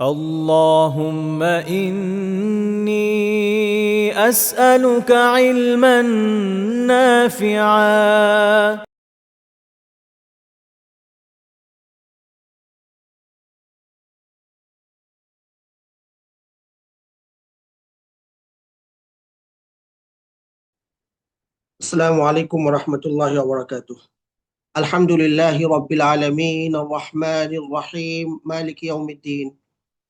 اللهم إني أسألك علما نافعا السلام عليكم ورحمة الله وبركاته. الحمد لله رب العالمين الرحمن الرحيم مالك يوم الدين،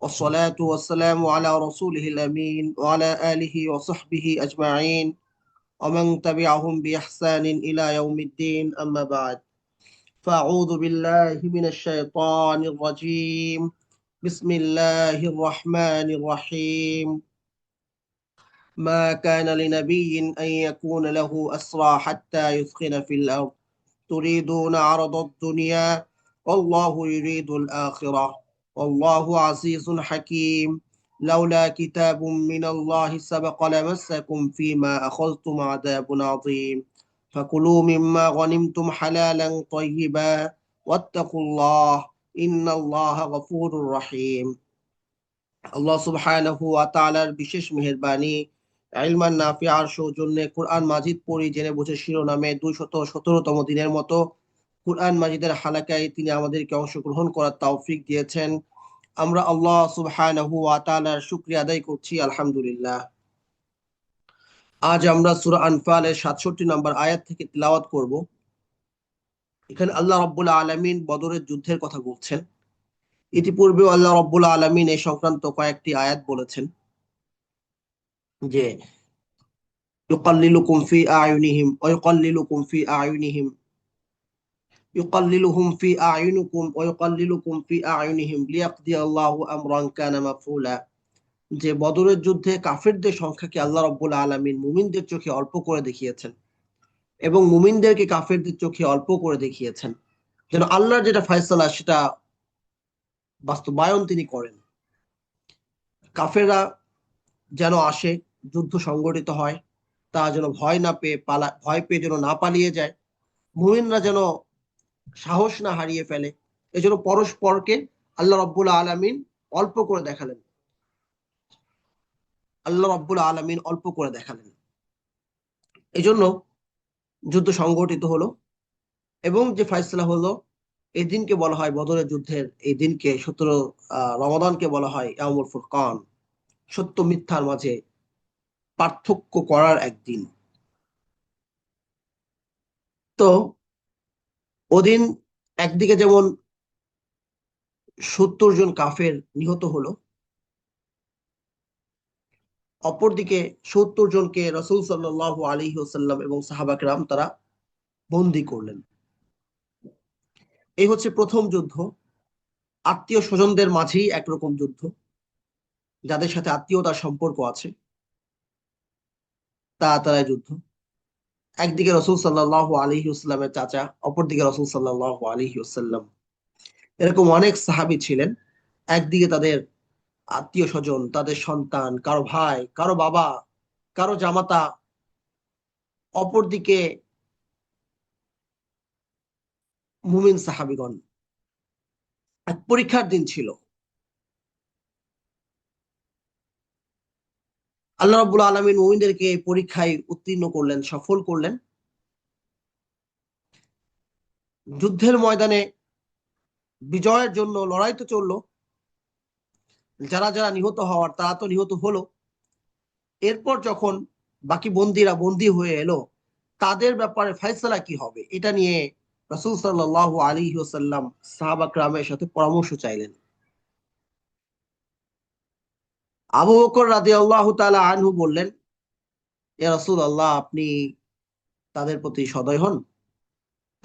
والصلاة والسلام على رسوله الأمين وعلى آله وصحبه أجمعين ومن تبعهم بإحسان إلى يوم الدين. أما بعد، فأعوذ بالله من الشيطان الرجيم. بسم الله الرحمن الرحيم. ما كان لنبي أن يكون له أسرى حتى يثخن في الأرض تريدون عرض الدنيا والله يريد الآخرة والله عزيز حكيم. لولا كتاب من الله سبق لمسكم فيما أخذتم عذاب عظيم. فكلوا مما غنمتم حلالا طيبا واتقوا الله إن الله غفور رحيم. আল্লাহ সুবহানাহু ওয়া তাআলার বিশেষ মেহেরবানি, ইলমান নাফিআর সৌজন্যে কুরআন মাজিদ পড়ি জেনে বুঝে শিরোনামে 217তম দিনের মতো কুরআন মাজিদের হালাকায় তিনি আমাদেরকে অংশগ্রহণ করার তৌফিক দিয়েছেন। আমরা আল্লাহ সুবহানাহু ওয়া তাআলার শুকরিয়া আদায় করছি, আলহামদুলিল্লাহ। আজ আমরা সূরা আনফালের 67 নম্বর আয়াত থেকে তিলাওয়াত করব। এখানে আল্লাহ রাব্বুল আলামিন বদরের যুদ্ধের কথা বলছেন। ইতিপূর্বেও আল্লাহ রাব্বুল আলামিন এই সংক্রান্ত কয়েকটি আয়াত বলেছেন যে يقللكم في أعينهم ويقللكم في أعينهم يقللهم في أعينكم ويقللكم في أعينهم ليقضي الله أمرا كان مفعولا। যে বদরের যুদ্ধে কাফেরদের সংখ্যাকে আল্লাহ রাব্বুল আলামিন মুমিনদের চোখে অল্প করে দেখিয়েছেন এবং মুমিনদেরকে কাফেরদের চোখে অল্প করে দেখিয়েছেন, যেন আল্লাহর যেটা ফয়সালা সেটা বাস্তবায়ন তিনি করেন। কাফেররা যেন আসে, যুদ্ধ সংগঠিত হয়, তা যেন ভয় পেয়ে যেন না পালিয়ে যায়, মুমিনরা যেন সাহস না হারিয়ে ফেলে। এজন্য পরস্পরকে আল্লাহ রাব্বুল আলামিন অল্প করে দেখালেন। এজন্য যুদ্ধ সংগঠিত হলো এবং যে ফয়সালা হলো, এই দিনকে বলা হয় বদরের যুদ্ধের এই দিনকে 17 রমাদানকে বলা হয় ইয়াউমুল ফুরকান, সত্য মিথ্যার মাঝে পার্থক্য করার একদিন। তো ওদিন একদিকে যেমন 70 জন কাফের নিহত হলো, অপরদিকে 70 জনকে রাসূল সাল্লাল্লাহু আলাইহি ওয়াসাল্লাম এবং সাহাবা কিরাম তারা বন্দী করলেন। এই হচ্ছে প্রথম যুদ্ধ। আত্মীয় স্বজনদের মাঝেই একরকম যুদ্ধ, যাদের সাথে আত্মীয়তার সম্পর্ক আছে তারাই যুদ্ধ। একদিকে রাসূল সাল্লাল্লাহু আলাইহি ওয়াসাল্লামের চাচা, অপরদিকে রাসূল সাল্লাল্লাহু আলাইহি ওয়াসাল্লাম। এরকম অনেক সাহাবী ছিলেন। একদিকে তাদের আত্মীয় স্বজন, তাদের সন্তান, কারো ভাই, কারো বাবা, কারো জামাতা, অপরদিকে মুমিন সাহাবীগণ। এক পরীক্ষার দিন ছিল। আল্লাহ রাব্বুল আলামিন মুমিনদেরকে পরীক্ষায় উত্তীর্ণ করলেন, সফল করলেন। যুদ্ধের ময়দানে বিজয়ের জন্য লড়াই তো চললো, যারা যারা নিহত হওয়ার তারা তো নিহত হলো। এরপর যখন বাকি বন্দীরা বন্দী হয়ে এলো, তাদের ব্যাপারে ফয়সালা কি হবে এটা নিয়ে রাসূল সাল্লাল্লাহু আলাইহি ওয়াসাল্লাম সাহাবা কিরামের সাথে পরামর্শ চাইলেন। আবু বকর রাদিয়াল্লাহু তাআলা আনহু বললেন, ইয়া রাসূলুল্লাহ, আপনি তাদের প্রতি সদয় হন,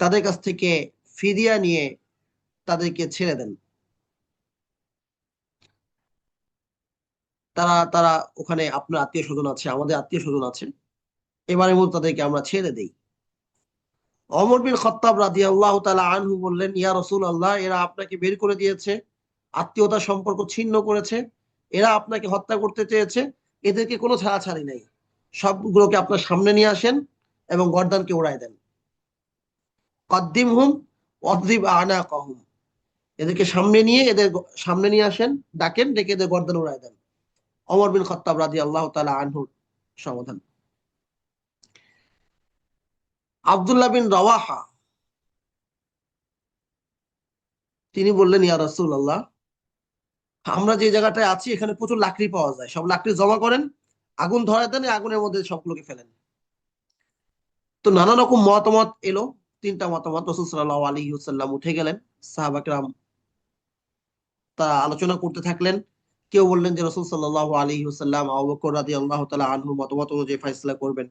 তাদের কাছ থেকে ফিদিয়া নিয়ে তাদেরকে ছেড়ে দেন। তারা তারা ওখানে আপনার আত্মীয় স্বজন আছে, আমাদের আত্মীয় স্বজন আছে, এবারের মতো তাদেরকে আমরা ছেড়ে দেই। ওমর বিন খাত্তাব রাদিয়াল্লাহু তাআলা আনহু বললেন, ইয়া রাসূলুল্লাহ, এরা আপনাকে বের করে দিয়েছে, আত্মীয়তার সম্পর্ক ছিন্ন করেছে, এরা আপনাকে হত্যা করতে চেয়েছে, এদেরকে কোনো ছাড়াছাড়ি নাই, সবগুলোকে আপনার সামনে নিয়ে আসেন এবং গর্দানকে উড়ায় দেন। কদ্দিমহুম ওয়াদরিব আনাকাহুম, এদেরকে সামনে নিয়ে সামনে নিয়ে আসেন, ডাকেন, ডেকে এদের গর্দান উড়ায় দেন। ওমর বিন খাত্তাব রাদিয়াল্লাহু তাআলা আনহুর সমাধান। আব্দুল্লাহ বিন রাওয়াহা তিনি বললেন, ইয়া রাসূলুল্লাহ, আমরা যে জায়গাটায় আছি এখানে প্রচুর লাকড়ি পাওয়া যায়, সব লাকড়ি জমা করেন, আগুন ধরায় দেন, আগুনের মধ্যে সবগুলোকে ফেলেন। তো নানা রকম মতামত এলো, তিনটা মতামত। রাসূল সাল্লাল্লাহু আলাইহি ওয়াসাল্লাম উঠে গেলেন, সাহাবা কিরাম তা আলোচনা করতে থাকলেন। কেউ বললেন যে রাসূল সাল্লাল্লাহু আলাইহি ওয়াসাল্লাম আবু বকর রাদিয়াল্লাহু তাআলা আনহুর মতামত অনুযায়ী ফয়সালা করবেন,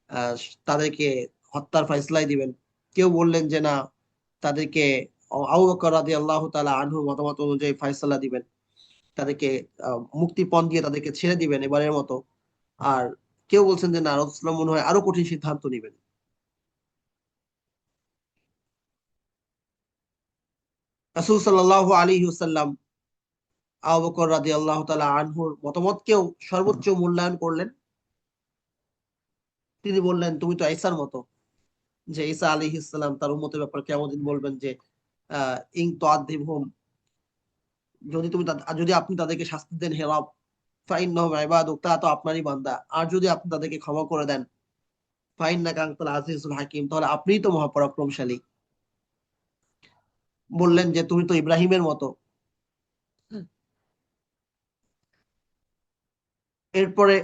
আহ, তাদেরকে হত্যার ফয়সালাই দিবেন। কেউ বললেন যে না, তাদেরকে আবু বকর রাদিয়াল্লাহু তাআলা আনহুর মতামত অনুযায়ী ফয়সালা দিবেন, তাদেরকে মুক্তিপণ দিয়ে তাদেরকে ছেড়ে দিবেন এবারের মতো। আর কেউ বলছেন যে না, রাসূলুল্লাহ মনে হয় আরো কঠিন সিদ্ধান্ত নেবেন। রাসূল সাল্লাল্লাহু আলাইহি ওয়াসাল্লাম আবু বকর রাদিয়াল্লাহু তাআলা আনহুর মতামতকেও সর্বোচ্চ মূল্যায়ন করলেন। তিনি বললেন, তুমি তো ঈসার মতো, যে ঈসা আলাইহিস সালাম তার উম্মতের ব্যাপারে কিয়ামত দিন বলবেন যে ইন তুআযিবহুম, যদি আপনি তাদেরকে শাস্তি দেন, হে রব, ফাইন্নাহুম ইবাদুক, তা তো আপনারই বান্দা, আর যদি আপনি তাদেরকে ক্ষমা করে দেন, ফাইন্নাকা আনতাল আজিজুল হাকিম, তাহলে আপনিই তো মহাপরাক্রমশালী। বললেন যে তুমি তো ইব্রাহিমের মতো। এরপরে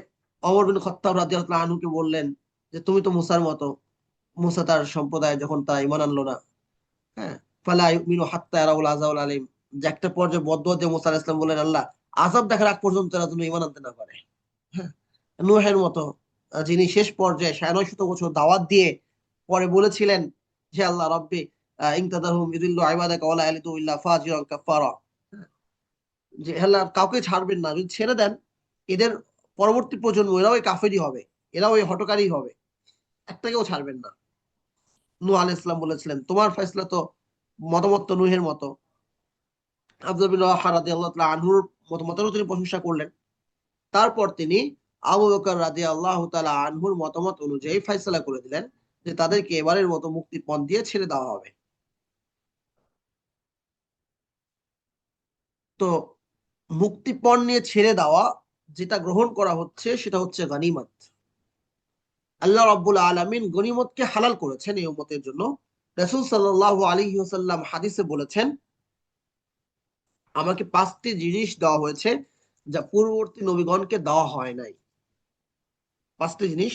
ওমর বিন খাত্তাব রাদিয়াল্লাহু আনহুকে বললেন যে তুমি তো মুসার মতো, মুসা তার সম্প্রদায় যখন তারা ঈমান আনলো না, হ্যাঁ, ফালা ইউমিনু হাত্তা ইয়ারাউল আযাবুল আলীম, যে একটা পর্যায়ে বদদুয়া দিয়ে মুসা আলাইহিস সালাম বললেন, আল্লাহ, আযাব দেখার আগ পর্যন্ত এরা যেন ঈমান আনতে না পারে। হ্যাঁ, নূহের মতো, যিনি শেষ পর্যায়ে ৯৫০ বছর দাওয়াত দিয়ে পরে বলেছিলেন যে আল্লাহ রব্বি ইন তাদারহুম ইউদিল্লু ইবাদাকা ওয়ালা ইয়ালিদু ইল্লা ফাজিরান কাফারা, যে আল্লাহ কাউকে ছাড়বেন না, যদি ছেড়ে দেন এদের পরবর্তী প্রজন্ম এরাও এই কাফেরই হবে, এরাও এই হটকারী হবে, একটাকেও ছাড়বেন না। নূহ আলাইহিস সালাম বলেছিলেন, তোমার ফয়সালা তো মতামত তো নূহের মতো। আব্দুল্লাহ বিন রাওয়াহা রাদিয়াল্লাহু তাআলা আনহুর মতামতেরও তিনি প্রশংসা করলেন। তারপর তিনি আবু বকর রাদিয়াল্লাহু তাআলা আনহুর মতামত অনুযায়ী ফয়সালা করে দিলেন যে তাদেরকে এবারের মতো মুক্তিপণ দিয়ে ছেড়ে দেওয়া হবে। তো মুক্তিপণ নিয়ে ছেড়ে দেওয়া যেটা গ্রহণ করা হচ্ছে সেটা হচ্ছে গনিমত। আল্লাহ রাব্বুল আলামিন গনিমতকে হালাল করেছেন এই উম্মতের জন্য। রাসূল সাল্লাল্লাহু আলাইহি ওয়াসাল্লাম হাদিসে বলেছেন, আমাকে ৫টি জিনিস দেওয়া হয়েছে যা পূর্ববর্তী নবীগণকে দেওয়া হয় নাই। ৫টি জিনিস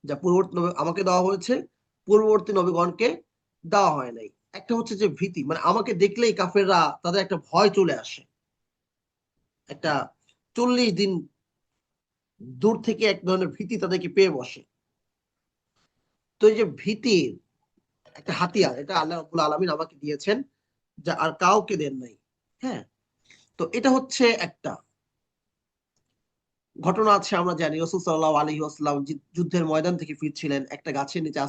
যা আমাকে দেওয়া হয়েছে, পূর্ববর্তী নবীগণকে দেওয়া হয় নাই। একটা হচ্ছে যে ভীতি, মানে আমাকে দেখলেই কাফেররা তাদের একটা ভয় চলে আসে, একটা ৪০ দিন দূর থেকে এক ধরনের ভীতি তাদেরকে পেয়ে বসে। তো এই যে ভীতির একটা হাতিয়ার, এটা আল্লাহ রাব্বুল আলামিন আমাকে দিয়েছেন, যা আর কাউকে দেন নাই। হ্যাঁ, তো এটা হচ্ছে একটা ঘটনা আছে, আমরা জানি রাসূল সাল্লাল্লাহু আলাইহি ওয়াসাল্লাম যুদ্ধের ময়দান থেকে ফিরছিলেন, একটা গাছের নিচে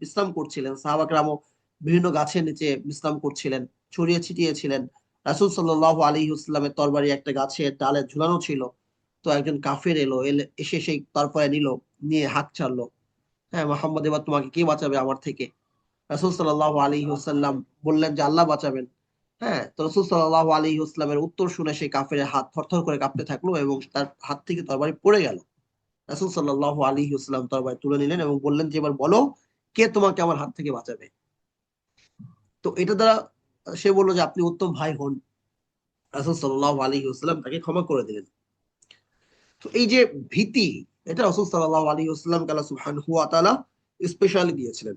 বিশ্রাম করছিলেন। সাহাবা কেরামও বিভিন্ন গাছের নিচে বিশ্রাম করছিলেন, ছড়িয়ে ছিটিয়ে ছিলেন। রাসূল সাল্লাল্লাহু আলাইহি ওয়াসাল্লামের তরবারি একটা গাছের ডালে ঝুলানো ছিল। তো একজন কাফের এসে সেই তরবারি নিয়ে হাত ছাড়লো। হ্যাঁ, মুহাম্মদ, এবার তোমাকে কে বাঁচাবে আমার থেকে? রাসূল সাল্লাল্লাহু আলাইহি ওয়াসাল্লাম বললেন যে আল্লাহ বাঁচাবেন। হ্যাঁ, তো রাসূল সাল্লাল্লাহু আলাইহি ওয়াসাল্লামের উত্তর শুনে সেই কাফেরের হাত থরথর করে কাঁপতে থাকলো এবং তার হাত থেকে তরবারি পড়ে গেল। রাসূল সাল্লাল্লাহু আলাইহি ওয়াসাল্লাম তরবারি তুলে নিলেন এবং বললেন যে এবার বলো, কে তোমাকে আমার হাত থেকে বাঁচাবে? তো এটা দ্বারা সে বলল যে আপনি উত্তম ভাই হন। রাসূল সাল্লাল্লাহু আলাইহি ওয়াসাল্লাম তাকে ক্ষমা করে দিলেন। তো এই যে ভীতি, এটা রাসূল সাল্লাল্লাহু আলাইহি ওয়াসাল্লামকে আল্লাহ সুবহানাহু ওয়া তাআলা স্পেশালি দিয়েছিলেন।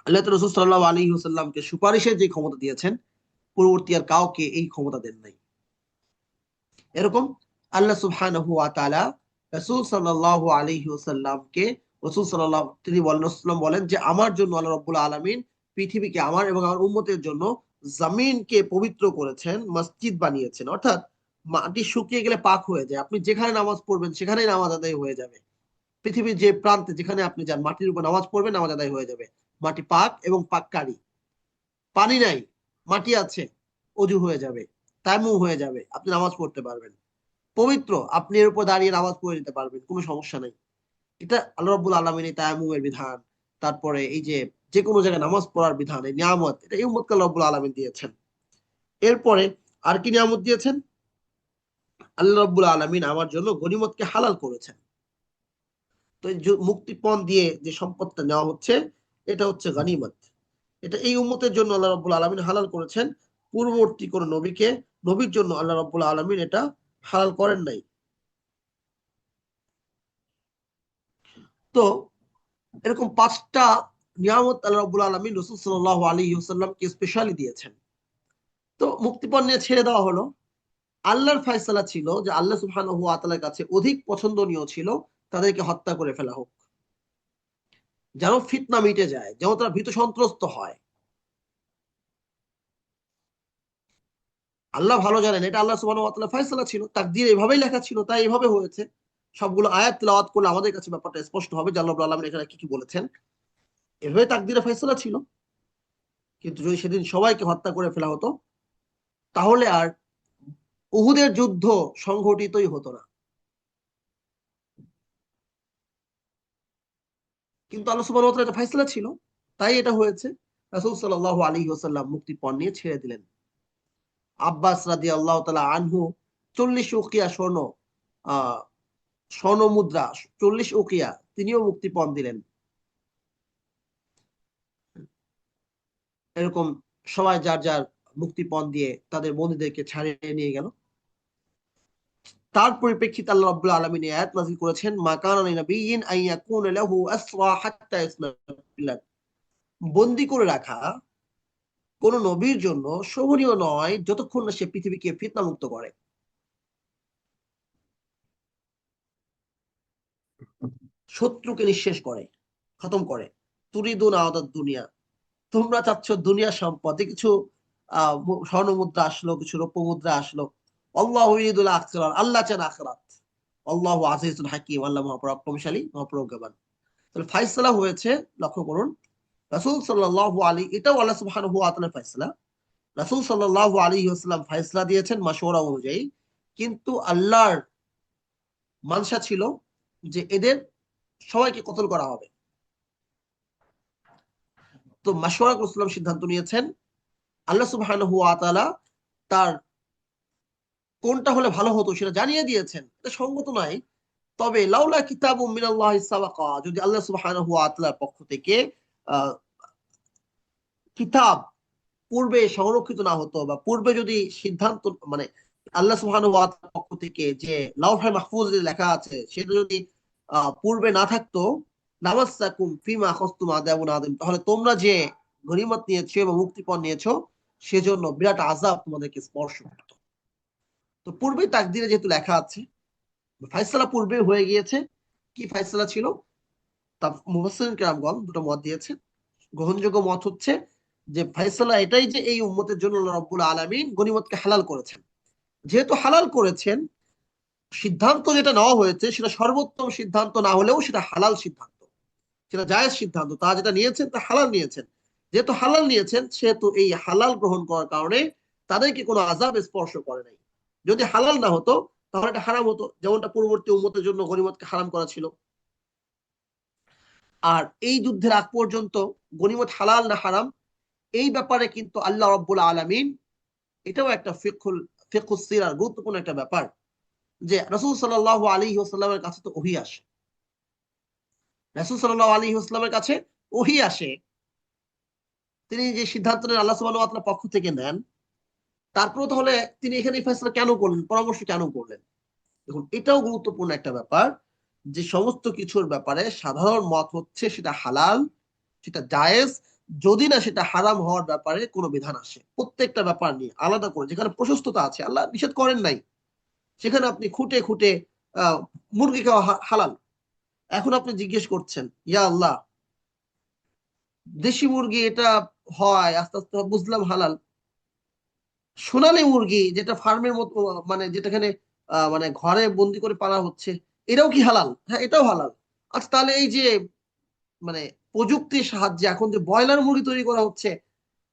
আল্লাহ তো রাসূল সাল্লাল্লাহু আলাইহি ওয়াসাল্লামকে সুপারিশের যে ক্ষমতা দিয়েছেন, পূর্ববর্তী আর কাউকে এই ক্ষমতা দেন নাই। এরকম আল্লাহ সুবহানাহু ওয়া তাআলা রাসূল সাল্লাল্লাহু আলাইহি ওয়াসাল্লামকে, তিনি বলেন, রাসূলুল্লাহ বলেন যে আমার জন্য আল্লাহ রাব্বুল আলামিন পৃথিবীকে, আমার এবং আমার উম্মতের জন্য জমিনকে পবিত্র করেছেন, মসজিদ বানিয়েছেন। অর্থাৎ মাটি শুকিয়ে গেলে পাক হয়ে যায়, আপনি যেখানে নামাজ পড়বেন সেখানেই নামাজ আদায় হয়ে যাবে। পৃথিবীর যে প্রান্তে যেখানে আপনি যান, মাটির উপর নামাজ পড়বেন, নামাজ আদায় হয়ে যাবে। মাটি পাক এবং পাককারী। পানি নাই, মাটি আছে, অজু হয়ে যাবে, তায়াম্মুম হয়ে যাবে, আপনি নামাজ পড়তে পারবেন। পবিত্র, আপনি এর উপর দাঁড়িয়ে নামাজ পড়ে নিতে পারবেন, কোনো সমস্যা নাই। এটা আল্লাহ রাব্বুল আলামিন এই তায়াম্মুমের বিধান। তারপরে এই যে যে কোনো জায়গায় নামাজ পড়ার বিধান, এই নিয়ামত, এটা এই উম্মতকে আল্লাহ রাব্বুল আলামিন দিয়েছেন। এরপরে আর কি নিয়ামত দিয়েছেন? আল্লাহ রাব্বুল আলামিন আমার জন্য গনিমতকে হালাল করেছেন। তো এই মুক্তিপণ দিয়ে যে সম্পদটা নেওয়া হচ্ছে, এটা হচ্ছে গনিমত। এটা এই উম্মতের জন্য আল্লাহ রাব্বুল আলামিন হালাল করেছেন। পূর্ববর্তী কোন নবীর জন্য আল্লাহ রাব্বুল আলামিন এটা হালাল করেন নাই। তো এরকম ৫টা নিয়ামত আল্লাহ রাব্বুল আলামিন রাসূল সাল্লাল্লাহু আলাইহি ওয়াসাল্লামকে স্পেশালি দিয়েছেন। তো মুক্তিপণ নিয়ে ছেড়ে দেওয়া হলো। আল্লাহর ফয়সালা ছিল যে আল্লাহ সুবহানাহু ওয়া তাআলার কাছে অধিক পছন্দনীয় ছিল তাদেরকে হত্যা করে ফেলা হোক। যেন ফিতনা মিটে যায়, যেন তারা ভীত সন্ত্রস্ত হয়। আল্লাহ ভালো জানেন এটা আল্লাহ সুবহানাহু ওয়া তাআলার ফয়সালা ছিল। তাকদীর এভাবেই লেখা ছিল, তাই এভাবে হয়েছে। সবগুলো আয়াত তিলাওয়াত করলে আমাদের কাছে ব্যাপারটা স্পষ্ট হবে যে আল্লাহ রাব্বুল আলামিন এখানে কি বলেছেন। এভাবে তাকদীরে ফয়সালা ছিল। কিন্তু যদি সেদিন সবাইকে হত্যা করে ফেলা হতো, তাহলে আর উহুদের যুদ্ধ সংঘটিতই হতো না। কিন্তু আল্লাহ সুবহানাহু ওয়া তাআলার এটা ফয়সালা ছিল, তাই এটা হয়েছে। রাসূল সাল্লাল্লাহু আলাইহি ওয়াসাল্লাম মুক্তিপণ নিয়ে ছেড়ে দিলেন। আব্বাস রাদিয়াল্লাহু তাআলা আনহু ৪০ উকিয়া আ স্বর্ণ মুদ্রা ৪০ উকিয়া তিনিও মুক্তিপণ দিলেন। এরকম সবাই যার মুক্তিপণ দিয়ে তাদের বন্দীদেরকে ছাড়িয়ে নিয়ে গেল। তার পরিপ্রেক্ষিতে আল্লাহ রাব্বুল আলামিন এই আয়াত নাযিল করেছেন, মা কানা লিনাবিয়্যিন আন ইয়াকুনা লাহু আসরা হাত্তা ইসলাম। বন্দী করে রাখা কোন নবীর জন্য শোভনীয় নয় যতক্ষণ না সে পৃথিবীকে ফিতনা মুক্ত করে। শত্রুকে নিঃশেষ করে, খতম করে। তুরিদুন আওদাদ দুনিয়া, তোমরা চাচ্ছ দুনিয়ার সম্পদে কিছু স্বর্ণ মুদ্রা আসলো, কিছু রৌপ্য মুদ্রা আসলো। আল্লাহু ইরিদুল আখিরাত, আল্লাহ চান আখিরাত। আল্লাহু আজিজুল হাকিম, আল্লাহ মহাপরাক্রমশালী, মহাপ্রজ্ঞাবান। তাহলে ফায়সালা হয়েছে, লক্ষ্য করুন। রাসূল সাল্লাল্লাহু আলাইহি, এটাও আল্লাহ সুবহানাহু ওয়া তাআলার ফায়সালা। রাসূল সাল্লাল্লাহু আলাইহি ওয়াসাল্লাম ফায়সালা দিয়েছেন মাশওয়ারা অনুযায়ী। কিন্তু আল্লাহর মানসা ছিল যে এদের সবাইকে কতল করা হবে। তো মাশওয়ারা রাসূলুল্লাহ সিদ্ধান্ত নিয়েছেন। আল্লাহ সুবহানাহু ওয়া তাআলা তার কোনটা হলে ভালো হতো সেটা জানিয়ে দিয়েছেন। এটা সঙ্গত নয়। তবে লাউলা কিতাবুম মিনাল্লাহি সাবাকা, যদি আল্লাহ সুবহানাহু ওয়া তাআলার পক্ষ থেকে আ কিতাব পূর্বে সংরক্ষিত না হতো, বা পূর্বে যদি সিদ্ধান্ত, মানে আল্লাহ সুবহানাহু ওয়া তাআলার পক্ষ থেকে যে লাওহে মাহফুজে লেখা আছে সেটা যদি পূর্বে না থাকতো, লামাসসাকুম ফিমা আখাযতুম আযাবুন আযীম, তাহলে তোমরা যে গনিমত নিয়েছো এবং মুক্তিপণ নিয়েছো সেজন্য বিরাট আযাব তোমাদেরকে স্পর্শ করত। তো পূর্বেই তাকদীরে যেহেতু লেখা আছে, ফায়সালা পূর্বে হয়ে গিয়েছে। কি ফায়সালা ছিল? তা মুফাসসিরিন কিরামগণ দুটো মত দিয়েছেন। গ্রহণযোগ্য মত হচ্ছে যে ফায়সালা এটাই যে এই উম্মতের জন্য আল্লাহ রাব্বুল আলামিন গনিমতকে হালাল করেছেন। যেহেতু হালাল করেছেন, সিদ্ধান্ত যেটা নেওয়া হয়েছে সেটা সর্বোত্তম সিদ্ধান্ত না হলেও সেটা হালাল সিদ্ধান্ত, সেটা জায়েজ সিদ্ধান্ত। তা যেটা নিয়েছেন তা হালাল নিয়েছেন। যেহেতু হালাল নিয়েছেন, সেহেতু এই হালাল গ্রহণ করার কারণে তাদেরকে কোনো আযাব স্পর্শ করে নাই। যদি হালাল না হতো তাহলে এটা হারাম হতো, যেমনটা পূর্ববর্তী উম্মতের জন্য গনিমতকে হারাম করা ছিল। আর এই যুদ্ধের আগ পর্যন্ত গনিমত হালাল না হারাম এই ব্যাপারে কিন্তু আল্লাহ রাব্বুল আলামিন, এটাও একটা ফিকহুস সিরার গুরুত্বপূর্ণ একটা ব্যাপার, যে রাসূল সাল্লাল্লাহু আলাইহি ওয়াসাল্লামের কাছে তো ওহী আসে। রাসূল সাল্লাল্লাহু আলাইহি ওয়াসাল্লামের কাছে ওহী আসে। তিনি যে সিদ্ধান্ত নেন আল্লাহ সুবহানাহু ওয়া তাআলার পক্ষ থেকে নেন, তারপরেও তাহলে তিনি এখানে এই ফয়সালা কেন করলেন, পরামর্শ কেন করলেন? দেখুন, এটাও গুরুত্বপূর্ণ একটা ব্যাপার, যে সমস্ত কিছুর ব্যাপারে সাধারণ মত হচ্ছে সেটা হালাল, সেটা জায়েজ, যদি না সেটা হারাম হওয়ার ব্যাপারে কোনো বিধান আসে। প্রত্যেকটা ব্যাপার নিয়ে আলাদা করে যেখানে প্রশস্ততা আছে, আল্লাহ নিষেধ করেন নাই, সেখানে আপনি খুঁটে খুঁটে মুরগি খাওয়া হালাল। এখন আপনি জিজ্ঞেস করছেন, ইয়া আল্লাহ, দেশি মুরগি এটা হয়, আস্তে আস্তে বুঝলাম হালাল। সোনালী মুরগি যেটা ফার্মের মতো, মানে যেটাখানে মানে ঘরে বন্দি করে পালা হচ্ছে, এটাও কি হালাল? হ্যাঁ, এটাও হালাল। আচ্ছা, তাহলে এই যে মানে প্রযুক্তির সাহায্যে এখন যে ব্রয়লার মুরগি তৈরি করা হচ্ছে,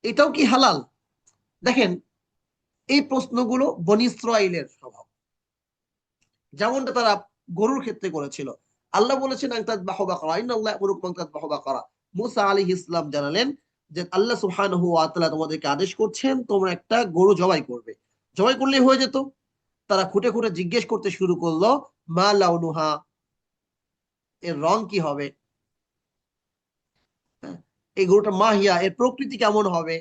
এটাও কি হালাল? দেখেন, এই প্রশ্নগুলো বনী ইসরাঈলের স্বভাব। যেমনটা তারা গরুর ক্ষেত্রে করেছিল। আল্লাহ বলেছেন, আন তাযবাহু বাকারা, ইন্নাল্লাহা ইয়া'মুরুকুম আন তাযবাহু বাকারা। মুসা আলাইহিস সালাম জানালেন যে আল্লাহ সুবহানাহু ওয়া তাআলা তোমাদেরকে আদেশ করছেন তোমরা একটা গরু জবাই করবে। জবাই করলেই হয়ে যেত। তারা খুঁটে খুঁটে জিজ্ঞেস করতে শুরু করলো, মা লাউনুহা, এর রং কি হবে? হ্যাঁ, এই গরুটা মাহিয়া, এর প্রকৃতি কেমন হবে?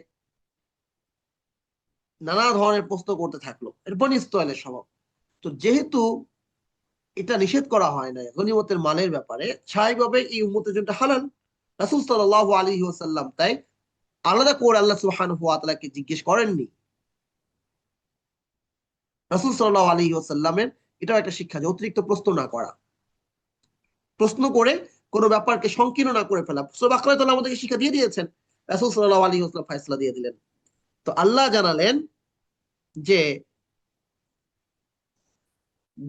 নানা ধরনের প্রশ্ন করতে থাকলো। এর বনী ইসরাইলের স্বভাব। তো যেহেতু এটা নিষেধ করা হয় না গনিমতের মালের ব্যাপারে, স্বাভাবিকভাবে এই উম্মতের জন্য হালাল। রাসূল সাল্লাল্লাহু আলাইহি ওয়াসাল্লাম তাই আলাদা করে আল্লাহ সুবহানাহু ওয়া তাআলাকে জিজ্ঞেস করেননি। রাসূল সাল্লাল্লাহু আলাইহি ওয়াসাল্লামের এটাও একটা শিক্ষা যে অতিরিক্ত প্রশ্ন না করা, প্রশ্ন করে কোনো ব্যাপারকে সংকীর্ণ না করে ফেলা। সূরা বাকারায় তো আল্লাহ আমাদেরকে শিক্ষা দিয়ে দিয়েছেন। রাসূল সাল্লাল্লাহু আলাইহি ওয়াসাল্লাম ফয়সালা দিয়ে দিলেন। তো আল্লাহ জানালেন যে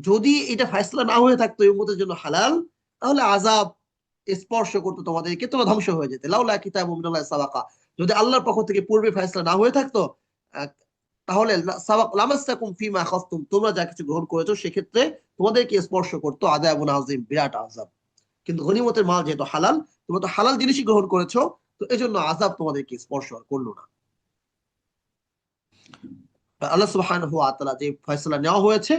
যদি এটা ফয়সালা না হয়ে থাকতো এই উম্মতের জন্য হালাল, তাহলে আযাব স্পর্শ করতো তোমাদেরকে, তোমরা ধ্বংস হয়ে যেতে। লাউলা কিতাবুম মিনাল্লাহি সাবাকা, যদি আল্লাহর পক্ষ থেকে পূর্বে ফয়সালা না হয়ে থাকতো, আহ, তাহলে সাবাক লামাসসাকুম ফিমা আখাযতুম, তোমরা যা কিছু গ্রহণ করেছো সেক্ষেত্রে তোমাদেরকে স্পর্শ করতো আযাবুন আযীম, বিরাট আযাব। কিন্তু গনিমতের মাল যেহেতু হালাল, তোমরা তো হালাল জিনিসই গ্রহণ করেছো, তো এজন্য আযাব তোমাদেরকে স্পর্শ করলো না। আল্লাহ সুবহানাহু ওয়া তাআলা যে ফয়সালা নেওয়া হয়েছে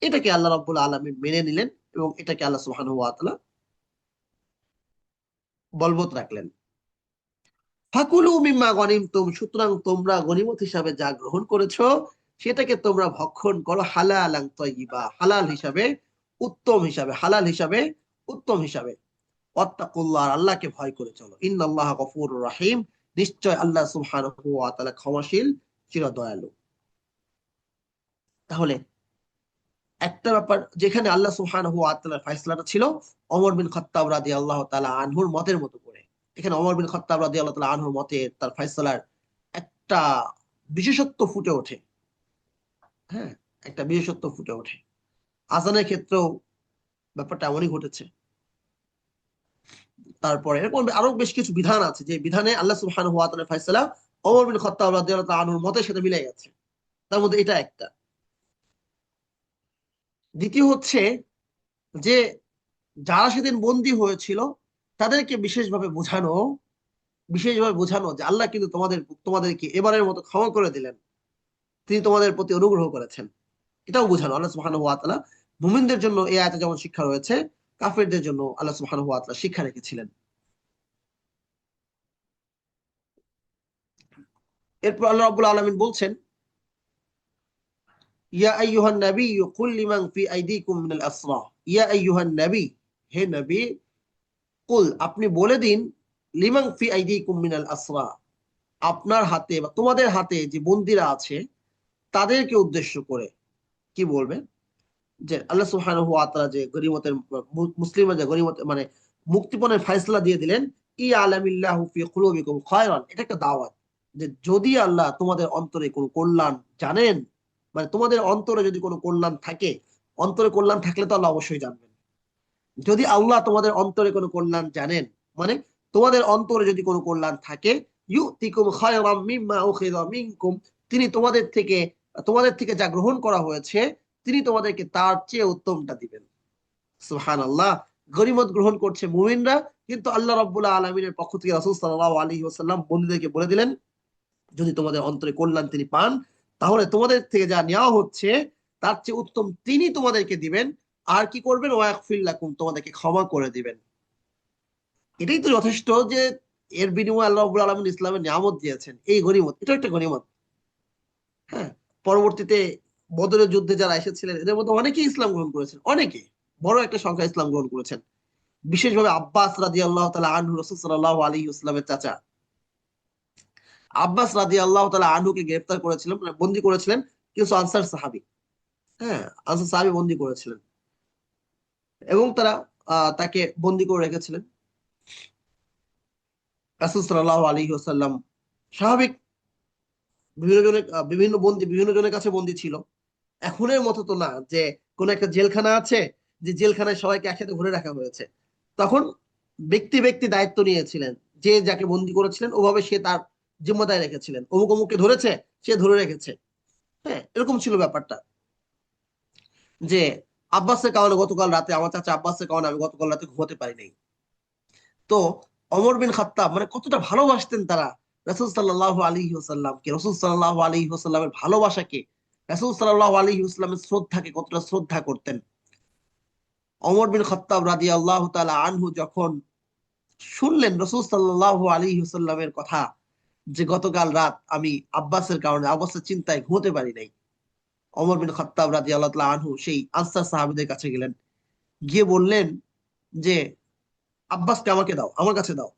এটাকে আল্লাহ রাব্বুল আলামিন মেনে নিলেন এবং এটাকে আল্লাহ সুবহানাহু ওয়া তাআলা বলবৎ রাখলেন। ফাকুলু মিম্মা গনিমতুম, সুতরাং তোমরা গনিমত হিসাবে যা গ্রহণ করেছো সেটাকে তোমরা ভক্ষণ করো হালালান তাইয়্যিবা, হালাল হিসাবে, উত্তম হিসাবে, হালাল হিসাবে, উত্তম হিসাবে। ওয়াত্তাকুল্লাহ, আল্লাহকে ভয় করে চলো। ইন্নাল্লাহা গফুরুর রাহিম, নিশ্চয় আল্লাহ সুবহানাহু ওয়া তাআলা ক্ষমাশীল, চিরদয়ালু। তাহলে একটা ব্যাপার যেখানে আল্লাহ সুবহানাহু ওয়া তাআলার ফয়সালাটা ছিল ওমর বিন খাত্তাব রাদিয়াল্লাহু তাআলা আনহুর মতের মতো করে। এখানে ওমর বিন খাত্তাব রাদিয়াল্লাহু তাআলা আনহুর মতে তার ফয়সালার একটা বিশেষত্ব ফুটে ওঠে। হ্যাঁ, একটা বিশেষত্ব ফুটে ওঠে। আযানের ক্ষেত্রেও ব্যাপারটা এমনই ঘটেছে। তারপরে এরকম আরো বেশ কিছু বিধান আছে যে বিধানে আল্লাহ সুবহানাহু ওয়া তাআলার ফয়সালা ওমর বিন খাত্তাব রাদিয়াল্লাহু তাআলা আনহুর মতের সাথে মিলে গেছে। তার মধ্যে এটা একটা। দ্বিতীয় হচ্ছে যে যারা সেদিন বন্দী হয়েছিল তাদেরকে বিশেষভাবে বোঝানো যে আল্লাহ কিন্তু তোমাদেরকে এবারের মতো ক্ষমা করে দিলেন, তিনি তোমাদের প্রতি অনুগ্রহ করেছেন, এটাও বোঝানো। আল্লাহ সুবহানাহু ওয়া তাআলা মুমিনদের জন্য এই আয়াতে যেমন শিক্ষা রয়েছে, কাফেরদের জন্য আল্লাহ সুবহানাহু ওয়া তাআলা শিক্ষা রেখেছিলেন। এরপর আল্লাহ রাব্বুল আলামিন বলছেন, ইয়া আইয়ুহান নাবিয়্যু কুল লিমান ফি আইদিকুম মিনাল আসরা, ইয়া আইয়ুহান নবী, হে নবী, কুল, আপনি বলে দিন, লিমান ফি আইদিকুম মিনাল আসরা, আপনার হাতে বা তোমাদের হাতে যে বন্দীরা আছে তাদেরকে উদ্দেশ্য করে কি বলবেন? যে আল্লাহ সুবহানাহু ওয়া তাআলা যে গনিমতের মুসলিমরা যে গনিমত মানে মুক্তিপণের ফয়সালা দিয়ে দিলেন, ই আলামিল্লাহু ফি কুলুবিকুম খায়রান, এটা একটা দাওয়াত যে যদি আল্লাহ তোমাদের অন্তরে কোনো কল্যাণ জানেন, মানে তোমাদের অন্তরে যদি কোনো কল্যাণ থাকে, অন্তরে কল্যাণ থাকলে তো আল্লাহ অবশ্যই জানবেন। যদি আল্লাহ তোমাদের অন্তরে কোনো কল্যাণ জানেন, মানে তোমাদের অন্তরে যদি কোনো কল্যাণ থাকে, ইউতিকুম খায়রাম মিম্মা উখিযা মিনকুম, তিনি তোমাদের থেকে যা গ্রহণ করা হয়েছে তিনি তোমাদেরকে তার চেয়ে উত্তমটা দিবেন। সুবহানাল্লাহ, গনিমত গ্রহণ করছে মুমিনরা, কিন্তু আল্লাহ রাব্বুল আলামিনের পক্ষ থেকে রাসূল সাল্লাল্লাহু আলাইহি ওয়াসাল্লাম বন্দীদেরকে বলে দিলেন যদি তোমাদের অন্তরে কল্যাণ তিনি পান তাহলে তোমাদের থেকে যা নেওয়া হচ্ছে তার চেয়ে উত্তম তিনি তোমাদেরকে দিবেন। আর কি করবেন? ওয়াগফির লাকুম, তোমাদেরকে ক্ষমা করে দিবেন। এটাই তো যথেষ্ট যে এর বিনিময়ে আল্লাহ রাব্বুল আলামিন ইসলামের নিয়ামত দিয়েছেন, এই গনিমত, এটা একটা গনিমত। হ্যাঁ, পরবর্তীতে বদরের যুদ্ধে যারা এসেছিলেন এদের মধ্যে অনেকেই ইসলাম গ্রহণ করেছেন, অনেকে, বড় একটা সংখ্যা ইসলাম গ্রহণ করেছেন। বিশেষভাবে আব্বাস রাদিয়াল্লাহু তাআলা আনহু, রাসূল সাল্লাল্লাহু আলাইহি ওয়াসাল্লামের চাচা আব্বাস রাদিয়াল্লাহু তাআলা আনহুকে গ্রেফতার করেছিলেন, মানে বন্দী করেছিলেন কিছু আনসার সাহাবী। হ্যাঁ, আনসার সাহাবী বন্দী করেছিলেন এবং তারা তাকে বন্দী করে রেখেছিলেন। রাসূল সাল্লাল্লাহু আলাইহি ওয়াসাল্লাম স্বাভাবিক বিভিন্ন জনের কাছে বন্দী ছিল। এখনের মতো তো না যে কোন একটা জেলখানা আছে যে জেলখানায় সবাইকে একসাথে ভরে রাখা হয়েছে। তখন ব্যক্তি ব্যক্তি দায়িত্ব নিয়েছিলেন, যে যাকে বন্দী করেছিলেন ওভাবে সে তার জিম্মাদারি রেখেছিলেন, অমুক অমুককে ধরেছে সে ধরে রেখেছে। হ্যাঁ, এরকম ছিল ব্যাপারটা যে আব্বাসের কারণে গতকাল রাতে, আমার চাচা আব্বাসের কারণে আমি গতকাল রাতে ঘুমাতে পারি নাই। তো ওমর বিন খাত্তাব মানে কতটা ভালোবাসতেন তারা রাসূল সাল্লাল্লাহু আলাইহি ওয়াসাল্লামকে, রাসূল সাল্লাল্লাহু আলাইহি ওয়াসাল্লামের ভালোবাসাকে, রাসূল সাল্লাল্লাহু আলাইহি ওয়াসাল্লামের শ্রদ্ধাকে কতটা শ্রদ্ধা করতেন। ওমর বিন খাত্তাব রাদিয়াল্লাহু তাআলা আনহু যখন শুনলেন রাসূল সাল্লাল্লাহু আলাইহি ওয়াসাল্লামের কথা, যে গতকাল রাত আমি আব্বাসের কারণে, আব্বাসের চিন্তায় ঘুমোতে পারি নাই, ওমর বিন খাত্তাব রাদিয়াল্লাহু তাআলা আনহু সেই আনসার সাহাবীদের কাছে গেলেন, গিয়ে বললেন যে আব্বাসকে আমাকে দাও, আমার কাছে দাও।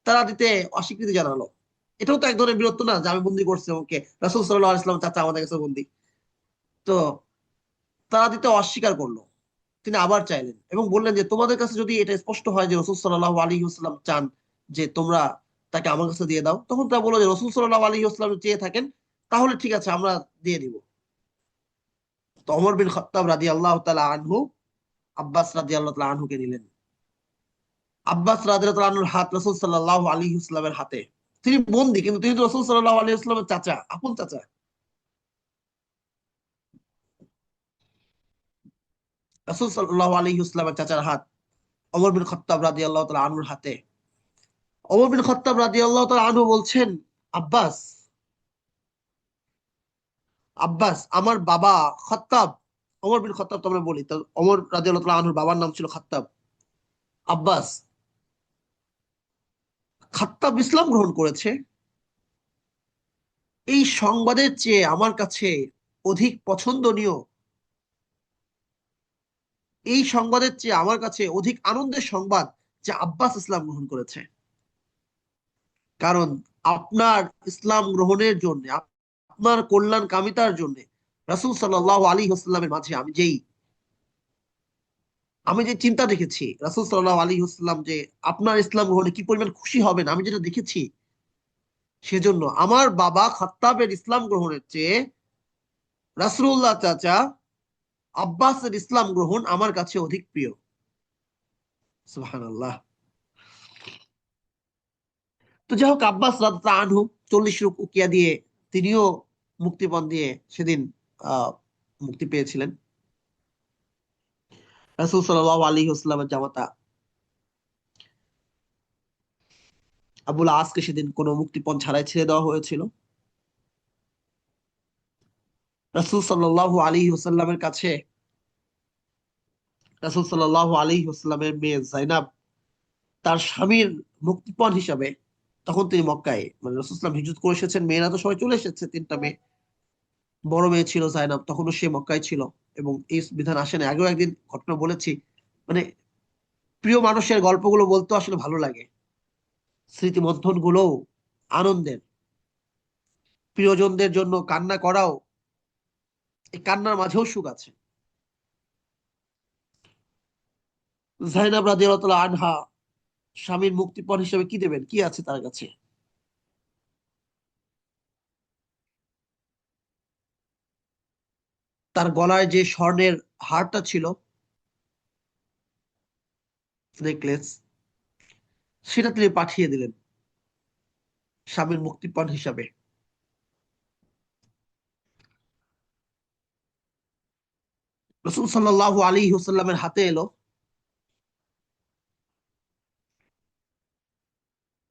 তারা দিতে অস্বীকৃতি জানালো। এটাও তো এক ধরনের বীরত্ব না, যে আমি বন্দি করছি ওকে, রাসূল সাল্লাল্লাহু আলাইহি ওয়াসাল্লাম চাচা আমাদের কাছে বন্দি। তো তারা দিতে অস্বীকার করলো। তিনি আবার চাইলেন এবং বললেন যে তোমাদের কাছে যদি এটা স্পষ্ট হয় যে রাসূল সাল্লাল্লাহু আলাইহি ওয়াসাল্লাম চান যে তোমরা তাকে আমার কাছে দিয়ে দাও, তখন তারা বললো যে রাসূল সাল্লাল্লাহু আলাইহি ওয়াসাল্লাম চেয়ে থাকেন, তাহলে ঠিক আছে আমরা দিয়ে দিব। তো ওমর বিন খাত্তাব রাদিয়াল্লাহু তাআলা আনহু আব্বাস রাদিয়াল্লাহু তাআলা আনহুকে নিলেন। আব্বাস রাদিয়াল্লাহু তাআলা আনহুর হাত রাসূল সাল্লাল্লাহু আলাইহি ওয়াসাল্লামের হাতে। তিনি বন্দী, কিন্তু তিনি তো রাসূল সাল্লাল্লাহু আলাইহি ওয়াসাল্লামের চাচা, আপন চাচা। রাসূল সাল্লাল্লাহু আলাইহি ওয়াসাল্লামের চাচার হাত ওমর বিন খাত্তাব রাদিয়াল্লাহু তাআলা আনহুর হাতে। ওমর বিন খাত্তাব রাদিয়াল্লাহু তাআলা আনহু বলছেন, আব্বাস, আব্বাস আমার বাবা খাত্তাব, ওমর বিন খাত্তাব তো আমরা বলি, তো ওমর রাদিয়াল্লাহু তাআলা আনহুর বাবার নাম ছিল খাত্তাব। আব্বাস, খাত্তাব ইসলাম গ্রহণ করেছে, এই সংবাদের চেয়ে আমার কাছে অধিক পছন্দনীয়, এই সংবাদের চেয়ে আমার কাছে অধিক আনন্দের সংবাদ যে আব্বাস ইসলাম গ্রহণ করেছে। কারণ আপনার ইসলাম গ্রহণের জন্য, আপনার কল্যাণ কামিতার জন্য রাসূল সাল্লাল্লাহু আলাইহি ওয়াসাল্লামের মাঝে আমি যে চিন্তা দেখেছি, রাসূল সাল্লাল্লাহু আলাইহি ওয়াসাল্লাম যে আপনার ইসলাম গ্রহণে কি পরিমাণ খুশি হবেন, আমি যেটা দেখেছি, সেজন্য আমার বাবা খাত্তাবের ইসলাম গ্রহণের চেয়ে রাসূলুল্লাহ চাচা আব্বাসের ইসলাম গ্রহণ আমার কাছে অধিক প্রিয়। সুবহানাল্লাহ। তো যাই হোক, আব্বাস রাদিয়াল্লাহু আনহু 40 উকিয়া দিয়ে তিনিও মুক্তিপণ দিয়ে সেদিন আহ মুক্তি পেয়েছিলেন। রাসূল সাল্লাল্লাহু আলাইহি ওয়াসাল্লামের জামাতা আবুল আসকে সেদিন কোনো মুক্তিপণ ছাড়াই ছেড়ে দেওয়া হয়েছিল। রাসূল সাল্লাল্লাহু আলাইহি ওয়াসাল্লামের কাছে রাসূল সাল্লাল্লাহু আলাইহি ওয়াসাল্লামের মেয়ে যায়নাব তার স্বামীর মুক্তিপণ হিসাবে, তখন তিনি মক্কায়, মানে রাসূল সাল্লাল্লাহু আলাইহি ওয়াসাল্লাম হিজরত করে এসেছেন, মেয়েরা তো সবাই চলে এসেছে, তিনটা মেয়ে, বড় মেয়ে ছিল যায়নাব, তখনও সে মক্কায় ছিল এবং এই বিধান আসে না। আগেও একদিন ঘটনা বলেছি, মানে প্রিয় মানুষের গল্পগুলো বলতে আসলে ভালো লাগে, স্মৃতি মন্থন গুলোও আনন্দের, প্রিয়জনদের জন্য কান্না করাও, এই কান্নার মাঝেও সুখ আছে। যায়নাব রাদিয়াল্লাহু তাআলা আনহা স্বামীর মুক্তিপণ হিসেবে কি দেবেন, কি আছে তার কাছে? তার গলায় যে স্বর্ণের হারটা ছিল, নেকলেস, সেটা তিনি পাঠিয়ে দিলেন স্বামীর মুক্তিপণ হিসাবে। রাসূল সাল্লাল্লাহু আলাইহি ওয়াসাল্লামের হাতে এলো।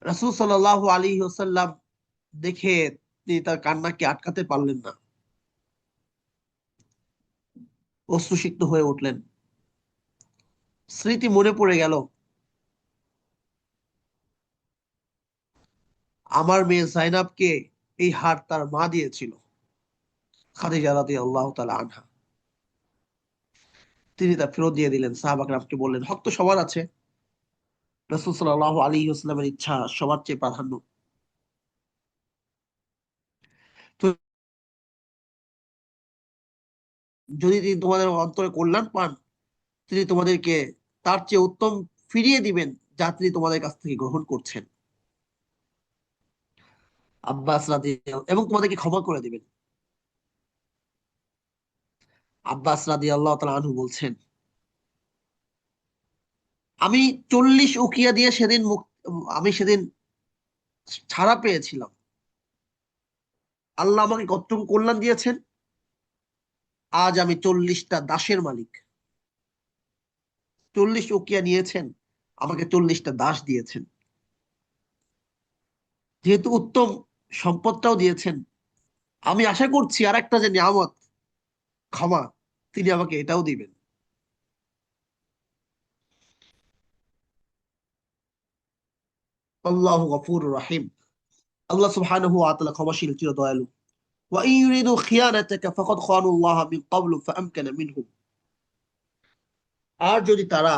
রাসূল সাল্লাল্লাহু আলাইহি ওয়াসাল্লাম দেখে তিনি তার কান্নাকে আটকাতে পারলেন না, অশ্রুসিক্ত হয়ে উঠলেন। স্মৃতি মনে পড়ে গেল, আমার মেয়ে যায়নাবকে এই হার তার মা দিয়েছিল, খাদিজা রাদিয়াল্লাহু তাআলা আনহা। তিনি তা ফেরত দিয়ে দিলেন। সাহাবা কেরামকে বললেন, হক তো সবার আছে, রাসূল সাল্লাল্লাহু আলাইহি ওয়াসাল্লামের ইচ্ছা সবার চেয়ে প্রাধান্য। তো যদি তিনি তোমাদের অন্তরে কল্যাণ পান, তিনি তোমাদেরকে তার চেয়ে উত্তম ফিরিয়ে দিবেন যা তিনি তোমাদের কাছ থেকে গ্রহণ করছেন। আব্বাস রাদিয়াল্লাহু, এবং তোমাদেরকে ক্ষমা করে দিবেন। আব্বাস রাদিয়াল্লাহু তাআলা আনহু বলছেন, আমি 40 উকিয়া দিয়ে সেদিন আমি সেদিন ছাড়া পেয়েছিলাম। আল্লাহ আমাকে কতটুকু কল্যাণ দিয়েছেন, আজ আমি 40টা দাসের মালিক। 40 উকিয়া নিয়েছেন, আমাকে 40টা দাস দিয়েছেন। যেহেতু উত্তম সম্পদটাও দিয়েছেন, আমি আশা করছি আর একটা যে নিয়ামত, ক্ষমা, তিনি আমাকে এটাও দিবেন। আল্লাহু গফুরুর রাহিম। আল্লাহ সুবহানাহু ওয়া তাআলা ক্ষমাশীল, চির দয়ালু। ওয়া ইন ইউরিদু খিয়ানাতাকা ফাকাদ খানুল্লাহ মিন ক্বাবলু ফাআমকানা মিনহুম। আর যদি তারা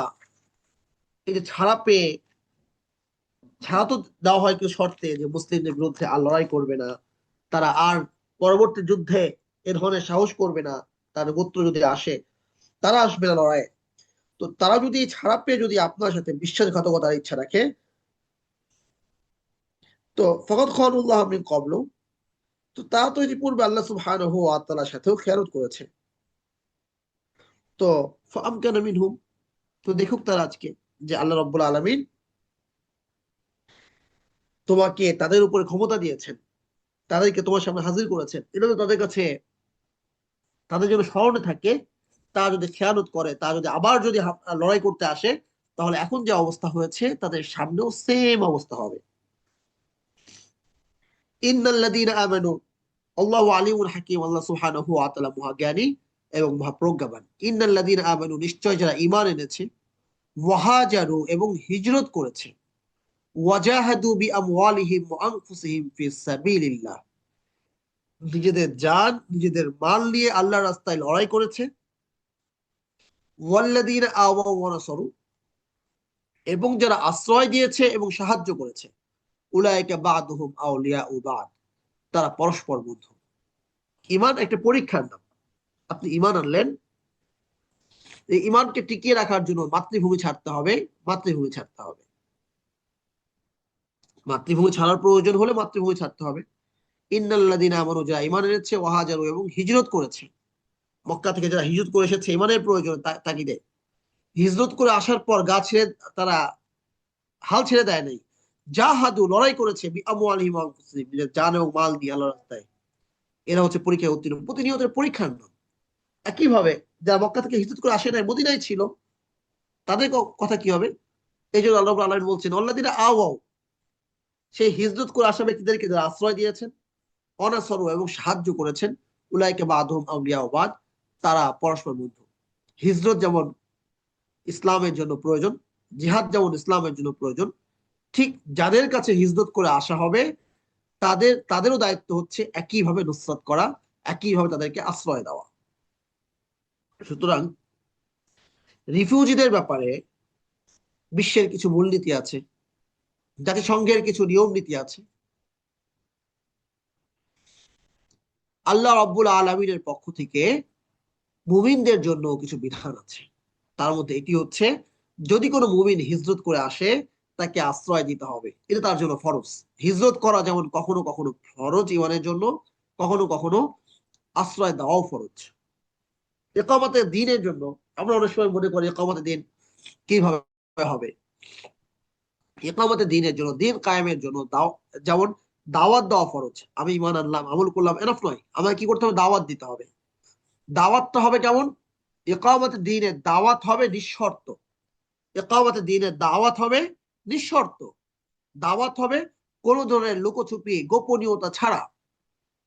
এই যে ছাড়া পেয়ে, ছাড়া তো দেওয়া হয় কিছু শর্তে, যে মুসলিমদের বিরুদ্ধে আর লড়াই করবে না, তারা আর পরবর্তী যুদ্ধে এ ধরনের সাহস করবে না, তার গোত্র যদি আসে তারা আসবে না লড়াই। তো তারা যদি ছাড়া পেয়ে যদি আপনার সাথে বিশ্বাসঘাতকতার ইচ্ছা রাখে, তো ফকত খানুল্লাহ মিন ক্বাবলু, তো তারা তো ইতিপূর্বে আল্লাহ সুবহানাহু ওয়া তাআলার সাথেও খেয়ানত করেছে। তো ফাআমকানা মিনহুম, তো দেখুক তারা আজকে যে আল্লাহ রাব্বুল আলামিন তোমাকে তাদের উপরে ক্ষমতা দিয়েছেন, তাদেরকে তোমার সামনে হাজির করেছেন। এটা তো তাদের কাছে, তাদের জন্য স্মরণে থাকে। তারা যদি খেয়ানত করে, তারা যদি আবার যদি লড়াই করতে আসে, তাহলে এখন যে অবস্থা হয়েছে তাদের সামনেও সেম অবস্থা হবে। ইন্নাল্লাযীনা আমানু, আল্লাহু আলিমুল হাকীম, আল্লাহ সুবহানাহু ওয়া তাআলা মহাজ্ঞানী এবং মহাপ্রজ্ঞাবান। ইন্নাল্লাযীনা আমানু, নিশ্চয় যারা ঈমান এনেছে, ওয়াহাজারু, এবং হিজরত করেছে, ওয়াজাহাদু বিআমওয়ালিহিম ওয়া আনফুসিহিম ফিস সাবিলিল্লাহ, নিজেদের জান নিজেদের মাল নিয়ে আল্লাহর রাস্তায় লড়াই করেছে, ওয়াল্লাযীনা আওয়াউ ওয়া নাসারু, এবং যারা আশ্রয় দিয়েছে এবং সাহায্য করেছে, উলাইকা বা'দুহুম আউলিয়াউ বা'দ, তারা পরস্পর বন্ধু। ঈমান একটা পরীক্ষার নাম। আপনি ঈমান আনলেন, এই ঈমানকে টিকিয়ে রাখার জন্য মাতৃভূমি ছাড়তে হবে, মাতৃভূমি ছাড়তে হবে, মাতৃভূমি ছাড়ার প্রয়োজন হলে মাতৃভূমি ছাড়তে হবে। ইন্নাল্লাযীনা আমানু, যারা ঈমান এনেছে, ওয়াহাজারু, এবং হিজরত করেছে, মক্কা থেকে যারা হিজরত করে এসেছে ঈমানের প্রয়োজন তাগিদে, হিজরত করে আসার পর গা ছেড়ে তারা হাল ছেড়ে দেয় নাই, জাহাদু, লড়াই করেছে, বিআমওয়ালিহিম ওয়া আনফুসিহিম, নিজের জান এবং মাল দিয়ে আল্লাহর রাস্তায়, এরা হচ্ছে পরীক্ষায় উত্তীর্ণ, প্রতিনিয়তের পরীক্ষার নাম। একইভাবে যারা মক্কা থেকে হিজরত করে আসে নাই, মদিনায় ছিল, তাদের কথা কি হবে? এই জন্য আল্লাহ রাব্বুল আলামিন বলছেন আল্লাযীনা আওয়াও, সেই হিজরত করে আসা ব্যক্তিদেরকে যারা আশ্রয় দিয়েছেন, অনাসরু, এবং সাহায্য করেছেন, উলাইকা বা'দুহুম আউলিয়াউ বা'দ, তারা পরস্পর বন্ধু। হিজরত যেমন ইসলামের জন্য প্রয়োজন, জিহাদ যেমন ইসলামের জন্য প্রয়োজন, ঠিক যাদের কাছে হিজরত করে আসা হবে তাদেরও দায়িত্ব হচ্ছে একইভাবে নুসরাত করা, একইভাবে তাদেরকে আশ্রয় দেওয়া। সুতরাং রিফিউজিদের ব্যাপারে বিশ্বের কিছু মূলনীতি আছে, জাতিসংঘের কিছু নিয়ম নীতি আছে, আল্লাহ রাব্বুল আলামিনের পক্ষ থেকে মুমিনদের জন্য কিছু বিধান আছে। তার মধ্যে এটি হচ্ছে, যদি কোনো মুমিন হিজরত করে আসে, তাকে আশ্রয় দিতে হবে, এটা তার জন্য ফরজ। হিজরত করা যেমন কখনো কখনো ফরজ ঈমানের জন্য, কখনো কখনো আশ্রয় দেওয়াও ফরজ। ইকামতের দ্বীনের জন্য আমরা অনেক সময় মনে করি ইকামতের দ্বীন কিভাবে হবে। ইকামতের দ্বীনের জন্য, দ্বীন কায়েমের জন্য যেমন দাওয়াত দেওয়া ফরজ। আমি ঈমান আনলাম, আমল করলাম, এনাফ নয়, আমাকে কি করতে হবে? দাওয়াত দিতে হবে। দাওয়াতটা হবে কেমন? ইকামতের দ্বীনের দাওয়াত হবে নিঃশর্ত। ইকামতের দ্বীনের দাওয়াত হবে নিঃশর্ত। দাওয়াত হবে কোন ধরনের লুকোছুপি, গোপনীয়তা ছাড়া।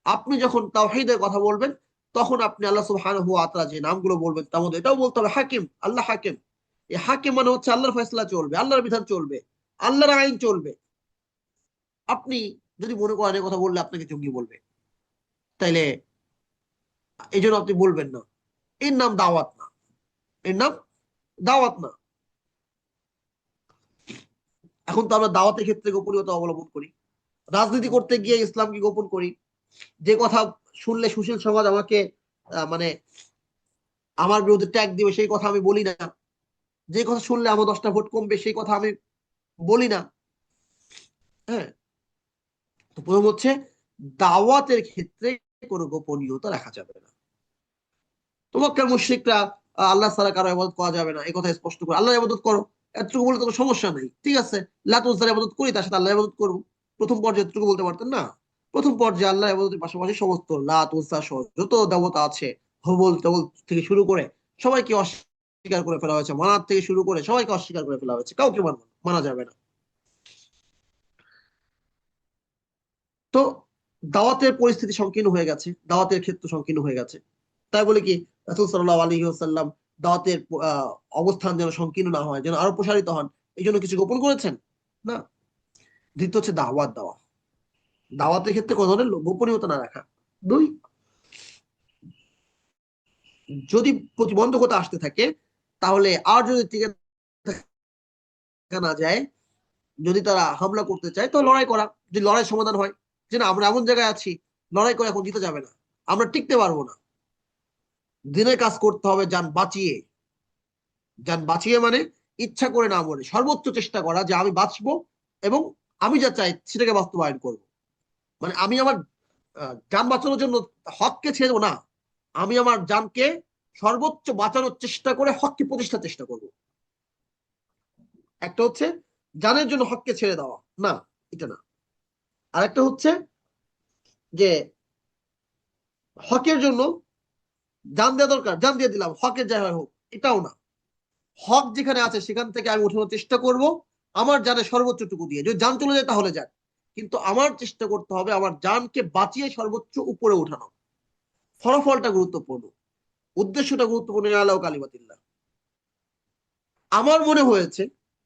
আপনি যখন তাওহীদের কথা বলবেন, তখন আপনি আল্লাহ সুবহানাহু ওয়া তাআলা যে নামগুলো বলবেন, তার মধ্যে এটাও বলতে হবে হাকিম, আল্লাহ হাকিম। এই হাকিম মানে হচ্ছে আল্লাহর ফয়সালা চলবে, আল্লাহর বিধান চলবে, আল্লাহর আইন চলবে। আপনি যদি মনে করেন এই কথা বললে আপনাকে জঙ্গি বলবে, তাইলে এই জন্য আপনি বলবেন না। এর নাম দাওয়াত না, এর নাম দাওয়াত না। এখন তো আমরা দাওয়াতের ক্ষেত্রে গোপনীয়তা অবলম্বন করি, রাজনীতি করতে গিয়ে ইসলামকে গোপন করি। যে কথা শুনলে সুশীল সমাজ আমাকে মানে আমার বিরুদ্ধে ট্যাগ দিবে, সেই কথা আমি বলি না। যে কথা শুনলে আমার 10টা ভোট কমবে, সেই কথা আমি বলি না। হ্যাঁ, তো প্রথম হচ্ছে দাওয়াতের ক্ষেত্রে কোনো গোপনীয়তা রাখা যাবে না। তো মক্কার মুশরিকরা আল্লাহ ছাড়া কারো ইবাদত করা যাবে না এই কথা স্পষ্ট করে, আল্লাহর ইবাদত করো, এতটুকু বলে তো কোনো সমস্যা নেই, ঠিক আছে, লাত উজ্জার ইবাদত করি, তার সাথে আল্লাহর ইবাদত করবো। প্রথম পর্যায়ে এতটুকু বলতে পারতেন না? প্রথম পর্যায়ে আল্লাহর ইবাদতের পাশাপাশি সমস্ত লাত উজ্জা সহ যত দেবতা আছে, হবল তবল থেকে শুরু করে সবাইকে অস্বীকার করে ফেলা হয়েছে, মানাত থেকে শুরু করে সবাইকে অস্বীকার করে ফেলা হয়েছে, কাউকে মানা যাবে না। তো দাওয়াতের পরিস্থিতি সংকীর্ণ হয়ে গেছে, দাওয়াতের ক্ষেত্র সংকীর্ণ হয়ে গেছে, তাই বলে কি রাসূল সাল্লাল্লাহু আলাইহি ওয়াসাল্লাম দাওয়াতের অবস্থান যেন সংকীর্ণ না হয়, যেন আরো প্রসারিত হন, এই জন্য কিছু গোপন করেছেন? না। দ্বিতীয় হচ্ছে দাওয়াত দেওয়া, দাওয়াতের ক্ষেত্রে কোনো ধরনের গোপনীয়তা না রাখা। দুই, যদি প্রতিবন্ধকতা আসতে থাকে তাহলে আর যদি টিকে থাকা না যায়, যদি তারা হামলা করতে চায় তো লড়াই করা, যদি লড়াই সমাধান হয় যে না আমরা এমন জায়গায় আছি লড়াই করে এখন জিতে যাবে না, আমরা টিকতে পারবো না, দিনের কাজ করতে হবে যান বাঁচিয়ে। যান বাঁচিয়ে মানে ইচ্ছা করে না মরে সর্বোচ্চ চেষ্টা করা যে আমি বাঁচবো এবং আমি যা চাই সেটাকে বাস্তবায়ন করব। মানে আমি আমার যান বাঁচানোর জন্য হককে ছেড়ে দেবো না, আমি আমার জানকে সর্বোচ্চ বাঁচানোর চেষ্টা করে হককে প্রতিষ্ঠার চেষ্টা করব। একটা হচ্ছে জানের জন্য হককে ছেড়ে দেওয়া, না এটা না। আরেকটা হচ্ছে যে হকের জন্য জান দেওয়া দরকার, জান দিয়ে দিলাম হকের যাই হয় হোক, এটাও না। হক যেখানে আছে সেখান থেকে আমি উঠানোর চেষ্টা করব আমার জানের সর্বোচ্চটুকু দিয়ে, যদি জান চলে যায় তাহলে যাক, কিন্তু আমার চেষ্টা করতে হবে আমার জানকে বাঁচিয়ে সর্বোচ্চ উপরে উঠানো। ফলাফলটা গুরুত্বপূর্ণ, উদ্দেশ্যটা গুরুত্বপূর্ণ। আল্লাহ কালিমাতিল্লাহ। আমার মনে হয়েছে,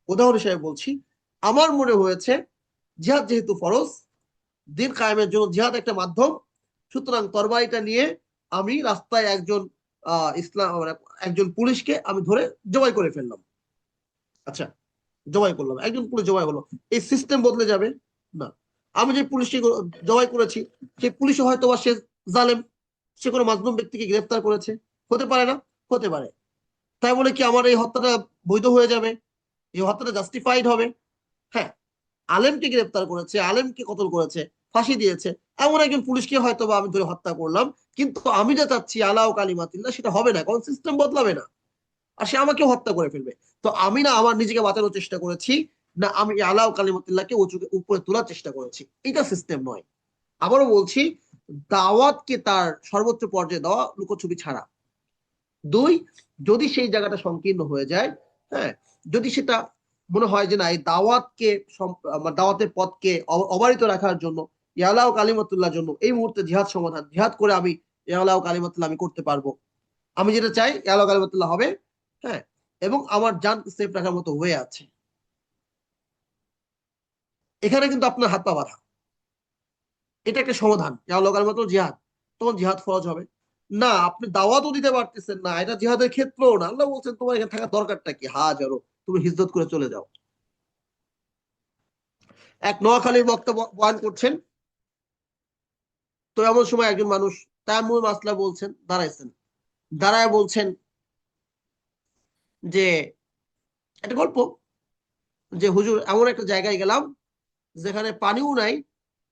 উদাহরণ হিসেবে বলছি, আমার মনে হয়েছে জিহাদ যেহেতু ফরজ, দিন কায়েমের জন্য জিহাদ একটা মাধ্যম, সুতরাং তরবারিটা নিয়ে আমি রাস্তায় একজন ইসলাম মানে একজন পুলিশকে আমি ধরে জবাই করে ফেললাম। আচ্ছা, জবাই করলাম, একজন পুলিশ জবাই হলো, এই সিস্টেম বদলে যাবে না। আমি যে পুলিশকে জবাই করেছি সেই পুলিশও হয়তো বা সে জালেম, সে কোনো মাজলুম ব্যক্তিকে গ্রেফতার করেছে, হতে পারে না? হতে পারে। তাই বলে কি আমার এই হত্যাটা বৈধ হয়ে যাবে, এই হত্যাটা জাস্টিফাইড হবে? হ্যাঁ, আলেমকে গ্রেফতার করেছে, আলেমকে কতল করেছে, ফাঁসি দিয়েছে, এমন একজন পুলিশকে হয়তো বা আমি ধরে হত্যা করলাম, কিন্তু আমি যা চাচ্ছি আল্লাহ কালিমাতিল্লাহ সেটা হবে না, কারণ সিস্টেম বদলাবে না, আর সে আমাকেও হত্যা করে ফেলবে। তো আমি না আমার নিজেকে বাঁচানোর চেষ্টা করেছি, না আমি আল্লাহ কালিমাতুল্লাহকে উপরে তোলার চেষ্টা করেছি, এটা সিস্টেম নয়। আবারও বলছি, দাওয়াতকে তার সর্বোচ্চ পর্যায়ে দেওয়া লুকোছবি ছাড়া। দুই, যদি সেই জায়গাটা সংকীর্ণ হয়ে যায়, হ্যাঁ, যদি সেটা মনে হয় যে না এই দাওয়াতকে দাওয়াতের পথকে অবারিত রাখার জন্য ইয়ালাউ কালিমাতুল্লাহর জন্য এই মুহূর্তে জিহাদ সমাধান, জিহাদ করে আমি ইয়ালাউ কালিমাতুল্লাহ আমি করতে পারবো, আমি যেটা চাই ইয়ালাউ কালিমাতুল্লাহ হবে, হ্যাঁ, এবং আমার জান সেফ রাখার মতো ওয়ে আছে, এখানে কিন্তু আপনার হাত পা বাঁধা, এটা একটা সমাধান ইয়ালাউ কালিমাতুল্লাহ জিহাদ, তখন জিহাদ ফরজ হবে। না আপনি দাওয়াতও দিতে পারতেছেন না, এটা জিহাদের ক্ষেত্রও না, আল্লাহ বলছেন তোমার এখানে থাকার দরকারটা কি, হাজারো তুমি হিজরত করে চলে যাও। এক নোয়াখালীর বক্তা বয়ান করছেন, তো এমন সময় একজন মানুষ তায়াম্মুল মাসলা বলছেন, দাঁড়াইছেন, দাঁড়ায় বলছেন যে একটা গল্প, যে হুজুর এমন একটা জায়গায় গেলাম যেখানে পানিও নাই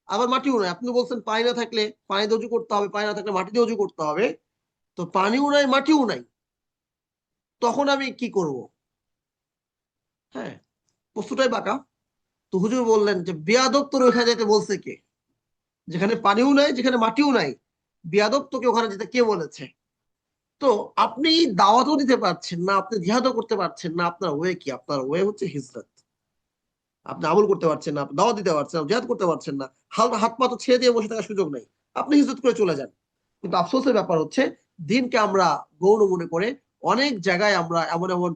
আবার মাটিও নাই, আপনি বলছেন পানি না থাকলে পানি দিয়ে উজু করতে হবে, পানি না থাকলে মাটি দিয়ে উজু করতে হবে, তো পানিও নাই মাটিও নাই, তখন আমি কি করব? হ্যাঁ, প্রশ্নটাই বাঁকা। তো হুজুর বললেন যে বেয়াদব তোর ওখানে যেতে বলছে কে? যেখানে পানিও নাই, যেখানে মাটিও নাই, বেয়াদব তোকে ওখানে যেতে কে বলেছে? তো আপনি দাওয়াতও দিতে পারছেন না, আপনি জিহাদও করতে পারছেন না, আপনার ওয়ে কি? আপনার ওয়ে হচ্ছে হিজরত। আপনি আমল করতে পারছেন না, আপনি দাওয়াত দিতে পারছেন না, জিহাদ করতে পারছেন না, হাত পা তো ছেড়ে দিয়ে বসে থাকার সুযোগ নেই, আপনি হিজরত করে চলে যান। কিন্তু আফসোসের ব্যাপার হচ্ছে দিনকে আমরা গৌণ মনে করে অনেক জায়গায় আমরা এমন এমন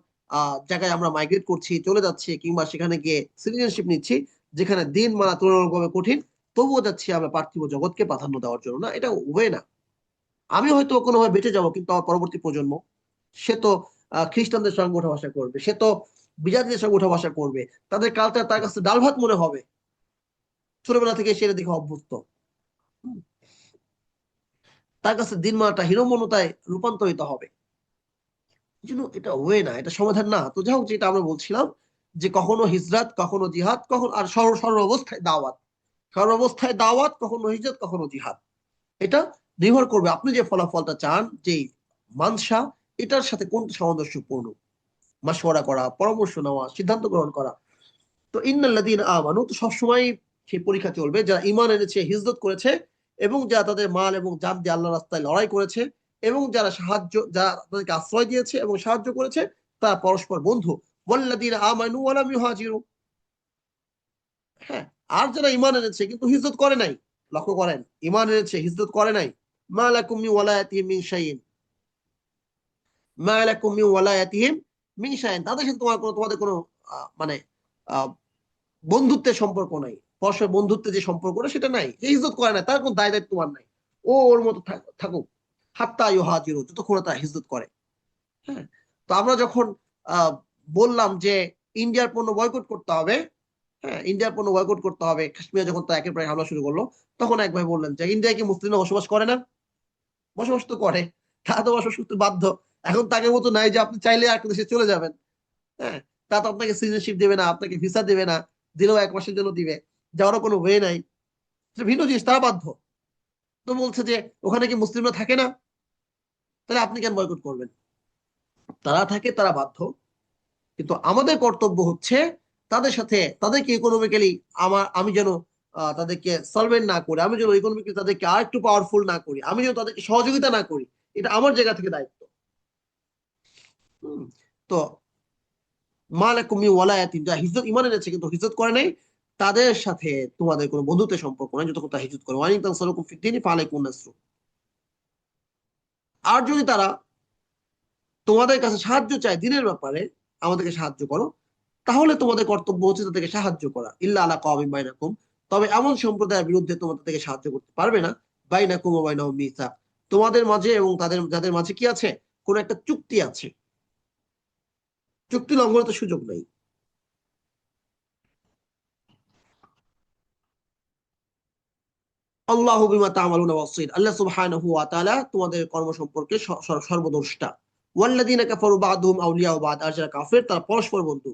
জায়গায় আমরা মাইগ্রেট করছি, চলে যাচ্ছি, কিংবা সেখানে গিয়ে সিটিজেনশিপ নিচ্ছি যেখানে দিন মানা তুলনামূলকভাবে কঠিন, তবুও যাচ্ছি আমরা পার্থিব জগৎকে প্রাধান্য দেওয়ার জন্য। না, এটা ওয়ে না। আমি হয়তো কোনোভাবে বেঁচে যাবো, কিন্তু আমার পরবর্তী প্রজন্ম, সে তো খ্রিস্টানদের সঙ্গে উঠা বসা করবে, সে তো বিজাতিদের সঙ্গে উঠা বসা করবে, তাদের কালচার তার কাছে ডাল ভাত মনে হবে, ছোটবেলা থেকে সেটা দেখে অভ্যস্ত, তার কাছে দিন মানাটা হীনমন্যতায় রূপান্তরিত হবে। এটা ওয়ে না, এটা সমাধান না। তো যাই হোক, যেটা আমরা বলছিলাম যে কখনো হিজরাত, কখনো জিহাদ, কখন আর সর্বাবস্থায় দাওয়াত, সর্বাবস্থায় দাওয়াত, কখনো হিজরত, কখনো জিহাদ। এটা নির্ভর করবে আপনি যে ফলাফলটা চান, যে মানসা, এটার সাথে কোনটা সামঞ্জস্যপূর্ণ, মাশওয়ারা করা, পরামর্শ নেওয়া, সিদ্ধান্ত গ্রহণ করা। তো ইন্নাল্লাযীনা আমানু, তো সবসময় সেই পরীক্ষা চলবে যারা ঈমান এনেছে, হিজরত করেছে, এবং যারা তাদের মাল এবং জান দিয়ে আল্লাহর রাস্তায় লড়াই করেছে, এবং যারা তাদেরকে আশ্রয় দিয়েছে এবং সাহায্য করেছে, তারা পরস্পর বন্ধু। ওয়াল্লাযীনা আমানু ওয়া লাম ইউহাজিরু, হ্যাঁ, আর যারা ঈমান এনেছে কিন্তু হিজরত করে নাই, লক্ষ্য করেন, ঈমান এনেছে, হিজরত করে নাই। মা লাকুম মিন ওয়ালায়াতিহিম মিন শাইইন, মা লাকুম মিন ওয়ালায়াতিহিম মিন শাইইন, তাদের সাথে তোমাদের কোনো মানে বন্ধুত্বের সম্পর্ক নাই, পরস্পর বন্ধুত্বের যে সম্পর্কটা সেটা নাই। যে হিজরত করে না তার কোনো দায় দায়িত্ব তোমার নাই, ও ওর মতো থাকুক, হাত্তা ইউহাজিরু, যতক্ষণ তারা হিজরত করে। হ্যাঁ, তো আমরা যখন বললাম যে ইন্ডিয়ার পণ্য বয়কট করতে হবে, হ্যাঁ ইন্ডিয়ার পণ্য বয়কট করতে হবে, কাশ্মীরে যখন তারা একের পর এক হামলা শুরু করলো, তখন এক ভাই বললেন যে ইন্ডিয়ায় কি মুসলিমরা বসবাস করে না? বসবাস তো করে, তারা তো বসবাস করতে বাধ্য। এখন তাকে মতো নাই যে আপনি চাইলে আর দেশে চলে যাবেন। হ্যাঁ, তা তো আপনাকে সিটিজেনশিপ দেবে না, আপনাকে ভিসা দেবে না, দিলেও 1 মাসের জন্য দিবে, যাওয়ারও কোনো ওয়ে নাই। ভিন্ন জিনিস, তারা বাধ্য। তো বলছে যে ওখানে কি মুসলিমরা থাকে না, তাহলে আপনি কেন বয়কট করবেন? তারা থাকে, তারা বাধ্য। কিন্তু আমাদের কর্তব্য হচ্ছে তাদের সাথে, তাদেরকে ইকোনমিক্যালি আমি যেন তাদেরকে সলভেন্ট না করি, আমি যেন ইকোনমিক্যালি তাদেরকে আর একটু পাওয়ারফুল না করি, আমি যেন তাদেরকে সহযোগিতা না করি, এটা আমার জায়গা থেকে দায়িত্ব। তো মালাকুম মিন ওয়ালায়াতিন, যারা হিজরত ঈমান এনেছে কিন্তু হিজরত করে নাই, তাদের সাথে তোমাদের কোনো বন্ধুত্বের সম্পর্ক নাই যতক্ষণ তারা হিজরত করে। ওয়া ইন তানসারুকুম ফিদ-দীনি ফালাইকুম নাসরু, আর যদি তারা তোমাদের কাছে সাহায্য চায় দিনের ব্যাপারে, আমাদেরকে সাহায্য করো, তাহলে তোমাদের কর্তব্য হচ্ছে তাদেরকে সাহায্য করা। ইল্লা আলা কওমিন বাইনাকুম, তবে এমন সম্প্রদায়ের বিরুদ্ধে তোমাদের থেকে সাহায্য করতে পারবে না, বাইনাকুম ওয়া বাইনাহুম মিসাক, তোমাদের মাঝে এবং যাদের মাঝে কি আছে, কোন একটা চুক্তি আছে, চুক্তি লঙ্ঘনের তো সুযোগ নেই। আল্লাহু বিমা তা'মালুনা বাসীর, আল্লাহ সুবহানাহু ওয়া তাআলা তোমাদের কর্ম সম্পর্কে সর্বদ্রষ্টা। ওয়াল্লাযীনা কাফারু বা'দুহুম আউলিয়াউ বা'দ, আর যারা কাফের তারা পরস্পর বন্ধু।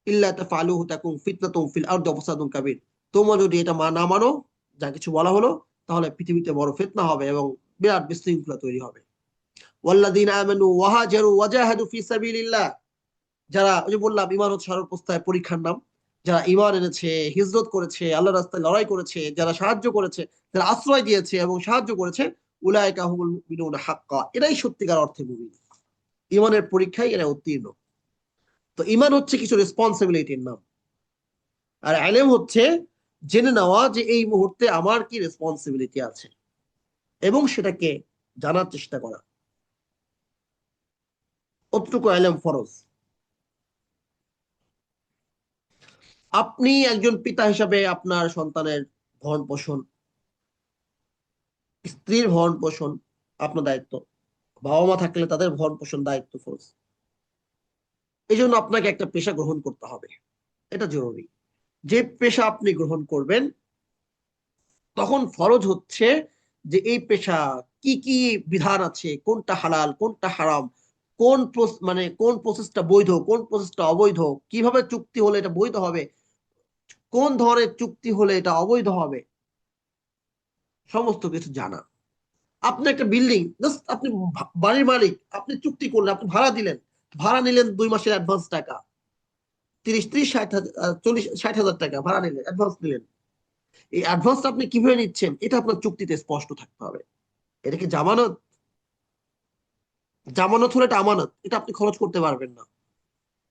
ইল্লা তাফআলুহু তাকুন ফিতনাতুন ফিল আরদি ওয়া ফাসাদুন কাবীর, তোমরা যদি এটা না মানো, যা কিছু বলা হলো, তাহলে পৃথিবীতে বড় ফিতনা হবে এবং বিরাট বিশৃঙ্খলা তৈরি হবে। ওয়াল্লাযীনা আমানু ওয়া হাজারু ওয়া জাহাদু ফি সাবিলিল্লাহ, যারা, ওই যে বললাম ঈমান হচ্ছে সর্বপ্রস্থায় পরীক্ষার নাম, যারা ঈমান এনেছে, হিজরত করেছে, আল্লাহর রাস্তায় লড়াই করেছে, যারা সাহায্য করেছে, যারা আশ্রয় দিয়েছে এবং সাহায্য করেছে, উলাইকা হুমুল মুমিনুনা হাক্কা, এরাই সত্যিকার অর্থে মুমিন। ঈমানের পরীক্ষায় এরা উত্তীর্ণ। তো ঈমান হচ্ছে কিছু রেসপন্সিবিলিটির নাম, আর ইলম হচ্ছে জেনে নেওয়া যে এই মুহূর্তে আমার কি রেসপন্সিবিলিটি আছে এবং সেটাকে জানার চেষ্টা করা। অতটুকু ইলম ফরজ। আপনি একজন পিতা হিসাবে আপনার সন্তানের ভরণ পোষণ, স্ত্রীর ভরণ পোষণ আপনার দায়িত্ব, বাবা মা থাকলে তাদের ভরণ পোষণ দায়িত্ব ফরজ। এই জন্য আপনাকে একটা পেশা গ্রহণ করতে হবে, এটা জরুরি। যে পেশা আপনি গ্রহণ করবেন, তখন ফরজ হচ্ছে যে এই পেশা কি কি বিধান আছে, কোনটা হালাল কোনটা হারাম, কোন প্রসেসটা বৈধ, কোন প্রসেসটা অবৈধ, কিভাবে চুক্তি হলে এটা বৈধ হবে, কোন ধরনের চুক্তি হলে এটা অবৈধ হবে, সমস্ত কিছু জানা। আপনি একটা বিল্ডিং, জাস্ট আপনি বাড়ির মালিক, আপনি চুক্তি করলেন, আপনি ভাড়া দিলেন, ভাড়া নিলেন 2 মাসের অ্যাডভান্স টাকা, 30, 30, 40, 60 হাজার টাকা ভাড়া নিলেন, অ্যাডভান্স নিলেন। এই অ্যাডভান্সটা আপনি কিভাবে নিচ্ছেন এটা আপনার চুক্তিতে স্পষ্ট থাকতে হবে। এটা কি জামানত? জামানত হলে এটা আমানত, এটা আপনি খরচ করতে পারবেন না,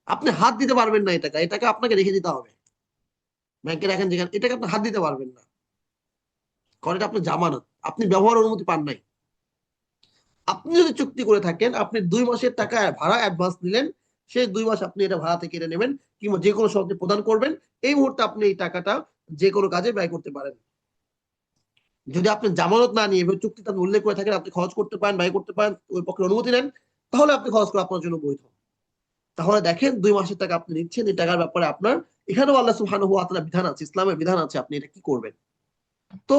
আপনি হাত দিতে পারবেন না, এটাকে আপনাকে রেখে দিতে হবে। ব্যাংকে রাখেন যেখানে, এটাকে আপনি হাত দিতে পারবেন না, কারণ এটা আপনার জামানত, আপনি ব্যবহার অনুমতি পান নাই। আপনি যদি চুক্তি করে থাকেন, আপনি 2 মাসের টাকা ভাড়া অ্যাডভান্স নিলেন, সেই 2 মাস আপনি এটা ভাড়া থেকে কেটে নেবেন কিংবা যে কোনো শর্তে প্রদান করবেন, এই মুহূর্তে আপনি এই টাকাটা যে কোনো কাজে ব্যয় করতে পারেন। যদি আপনি জামানত না নিয়ে এভাবে চুক্তিতে আপনি উল্লেখ করে থাকেন আপনি খরচ করতে পারেন, ব্যয় করতে পারেন, ওই পক্ষের অনুমতি নেন, তাহলে আপনি খরচ করা আপনার জন্য বৈধ। তাহলে দেখেন 2 মাসের টাকা আপনি নিচ্ছেন, এই টাকার ব্যাপারে আপনার এখানেও আল্লাহ সুবহানাহু ওয়া তাআলা বিধান আছে, ইসলামের বিধান আছে, আপনি এটা কি করবেন। তো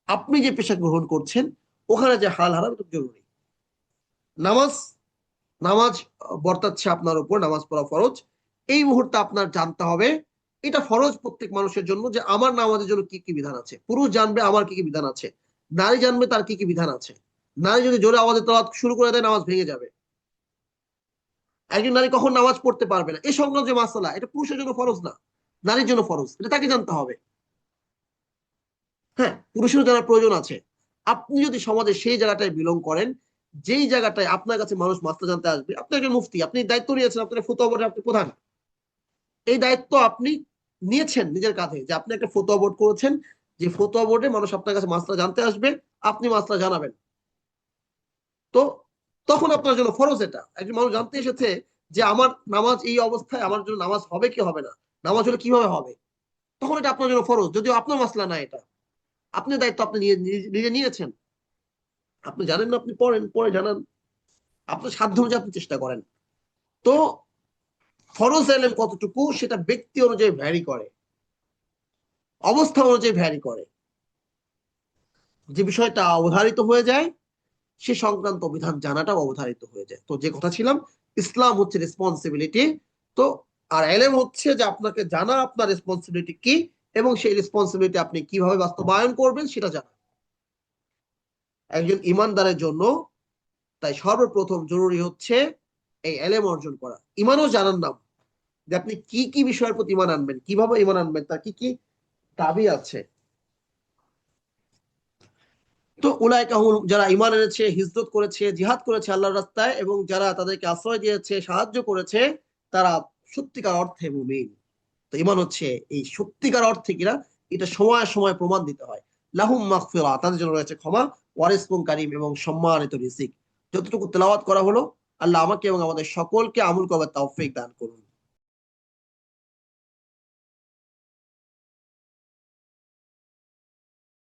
আপনি যে পেশা গ্রহণ করছেন, ওখানে যে হাল হারাম এটা জরুরি। নামাজ, নামাজ বর্তাচ্ছে আপনার উপর, নামাজ পড়া ফরজ। এই মুহূর্তে আপনার জানতে হবে, এটা ফরজ প্রত্যেক মানুষের জন্য, যে আমার নামাজের জন্য কি কি বিধান আছে। পুরুষ জানবে আমার কি কি বিধান আছে, নারী জানবে তার কি কি বিধান আছে। নারী যদি জোরে আওয়াজে তেলাওয়াত শুরু করে দেয়, নামাজ ভেঙে যাবে। একজন নারী কখন নামাজ পড়তে পারবে না, এই সংক্রান্ত যে মাসালা, এটা পুরুষের জন্য ফরজ না, নারীর জন্য ফরজ, এটা তাকে জানতে হবে। হ্যাঁ, পুরুষেরও জানার প্রয়োজন আছে। আপনি যদি সমাজে সেই জায়গাটায় বিলং করেন, যেই জায়গাটায় আপনার কাছে মানুষ মাসলা জানতে আসবে, আপনি একজন মুফতি, আপনি দায়িত্ব নিয়েছেন, আপনার ফতোয়া বোর্ডের আপনি প্রধান, এই দায়িত্ব আপনি নিয়েছেন নিজের কাঁধে, যে আপনি একটা ফতোয়া বোর্ড করেছেন, যে ফতোয়া বোর্ডে মানুষ আপনার কাছে মাসলা জানতে আসবে, আপনি মাসলা জানাবেন। তো তখন আপনার জন্য ফরজ এটা। একজন মানুষ জানতে এসেছে যে আমার নামাজ এই অবস্থায়, আমার জন্য নামাজ হবে কি হবে না, নামাজ হলে কিভাবে হবে, তখন এটা আপনার জন্য ফরজ, যদিও আপনার মাসলা না এটা। আপনি দায়িত্ব আপনি নিজে নিয়েছেন। আপনি জানেন না, আপনি পড়েন, পরে জানান, আপনার সাধ্য অনুযায়ী আপনি চেষ্টা করেন। তো ফরজ এলেম কতটুকু সেটা ব্যক্তি অনুযায়ী ভ্যারি করে, অবস্থা অনুযায়ী ভ্যারি করে। যে বিষয়টা অবধারিত হয়ে যায় সে সংক্রান্ত বিধান জানাটাও অবধারিত হয়ে যায়। তো যে কথা ছিলাম, ইসলাম হচ্ছে রেসপন্সিবিলিটি। তো আর এলেম হচ্ছে যে আপনাকে জানা আপনার রেসপন্সিবিলিটি কি, এবং সেই রেসপন্সিবিলিটি আপনি কিভাবে বাস্তবায়ন করবেন সেটা জানা একজন ইমানদারের জন্য। তাই সর্বপ্রথম জরুরি হচ্ছে এই এলেম অর্জন করা। ইমানও জানার নাম, যে আপনি কি কি বিষয়ের প্রতি ইমান আনবেন, কিভাবে ইমান আনবেন, তার কি কি দাবি আছে। তো উলাইকা হুম, যারা ঈমান এনেছে, হিজরত করেছে, জিহাদ করেছে আল্লাহর রাস্তায়, এবং যারা তাদেরকে আশ্রয় দিয়েছে, সাহায্য করেছে, তারা সত্যিকার অর্থে মুমিন। তো ঈমান হচ্ছে এই সত্যিকার অর্থে কিনা, এটা সময় সময় প্রমাণ দিতে হয়। লাহুম মাগফিরা, তাদের জন্য রয়েছে ক্ষমা, ওয়া রিজকুন কারীম, এবং সম্মানিত রিজিক। যতটুকু তেলাওয়াত করা হলো, আল্লাহ আমাকে এবং আমাদের সকলকে আমল করার তৌফিক দান করুন।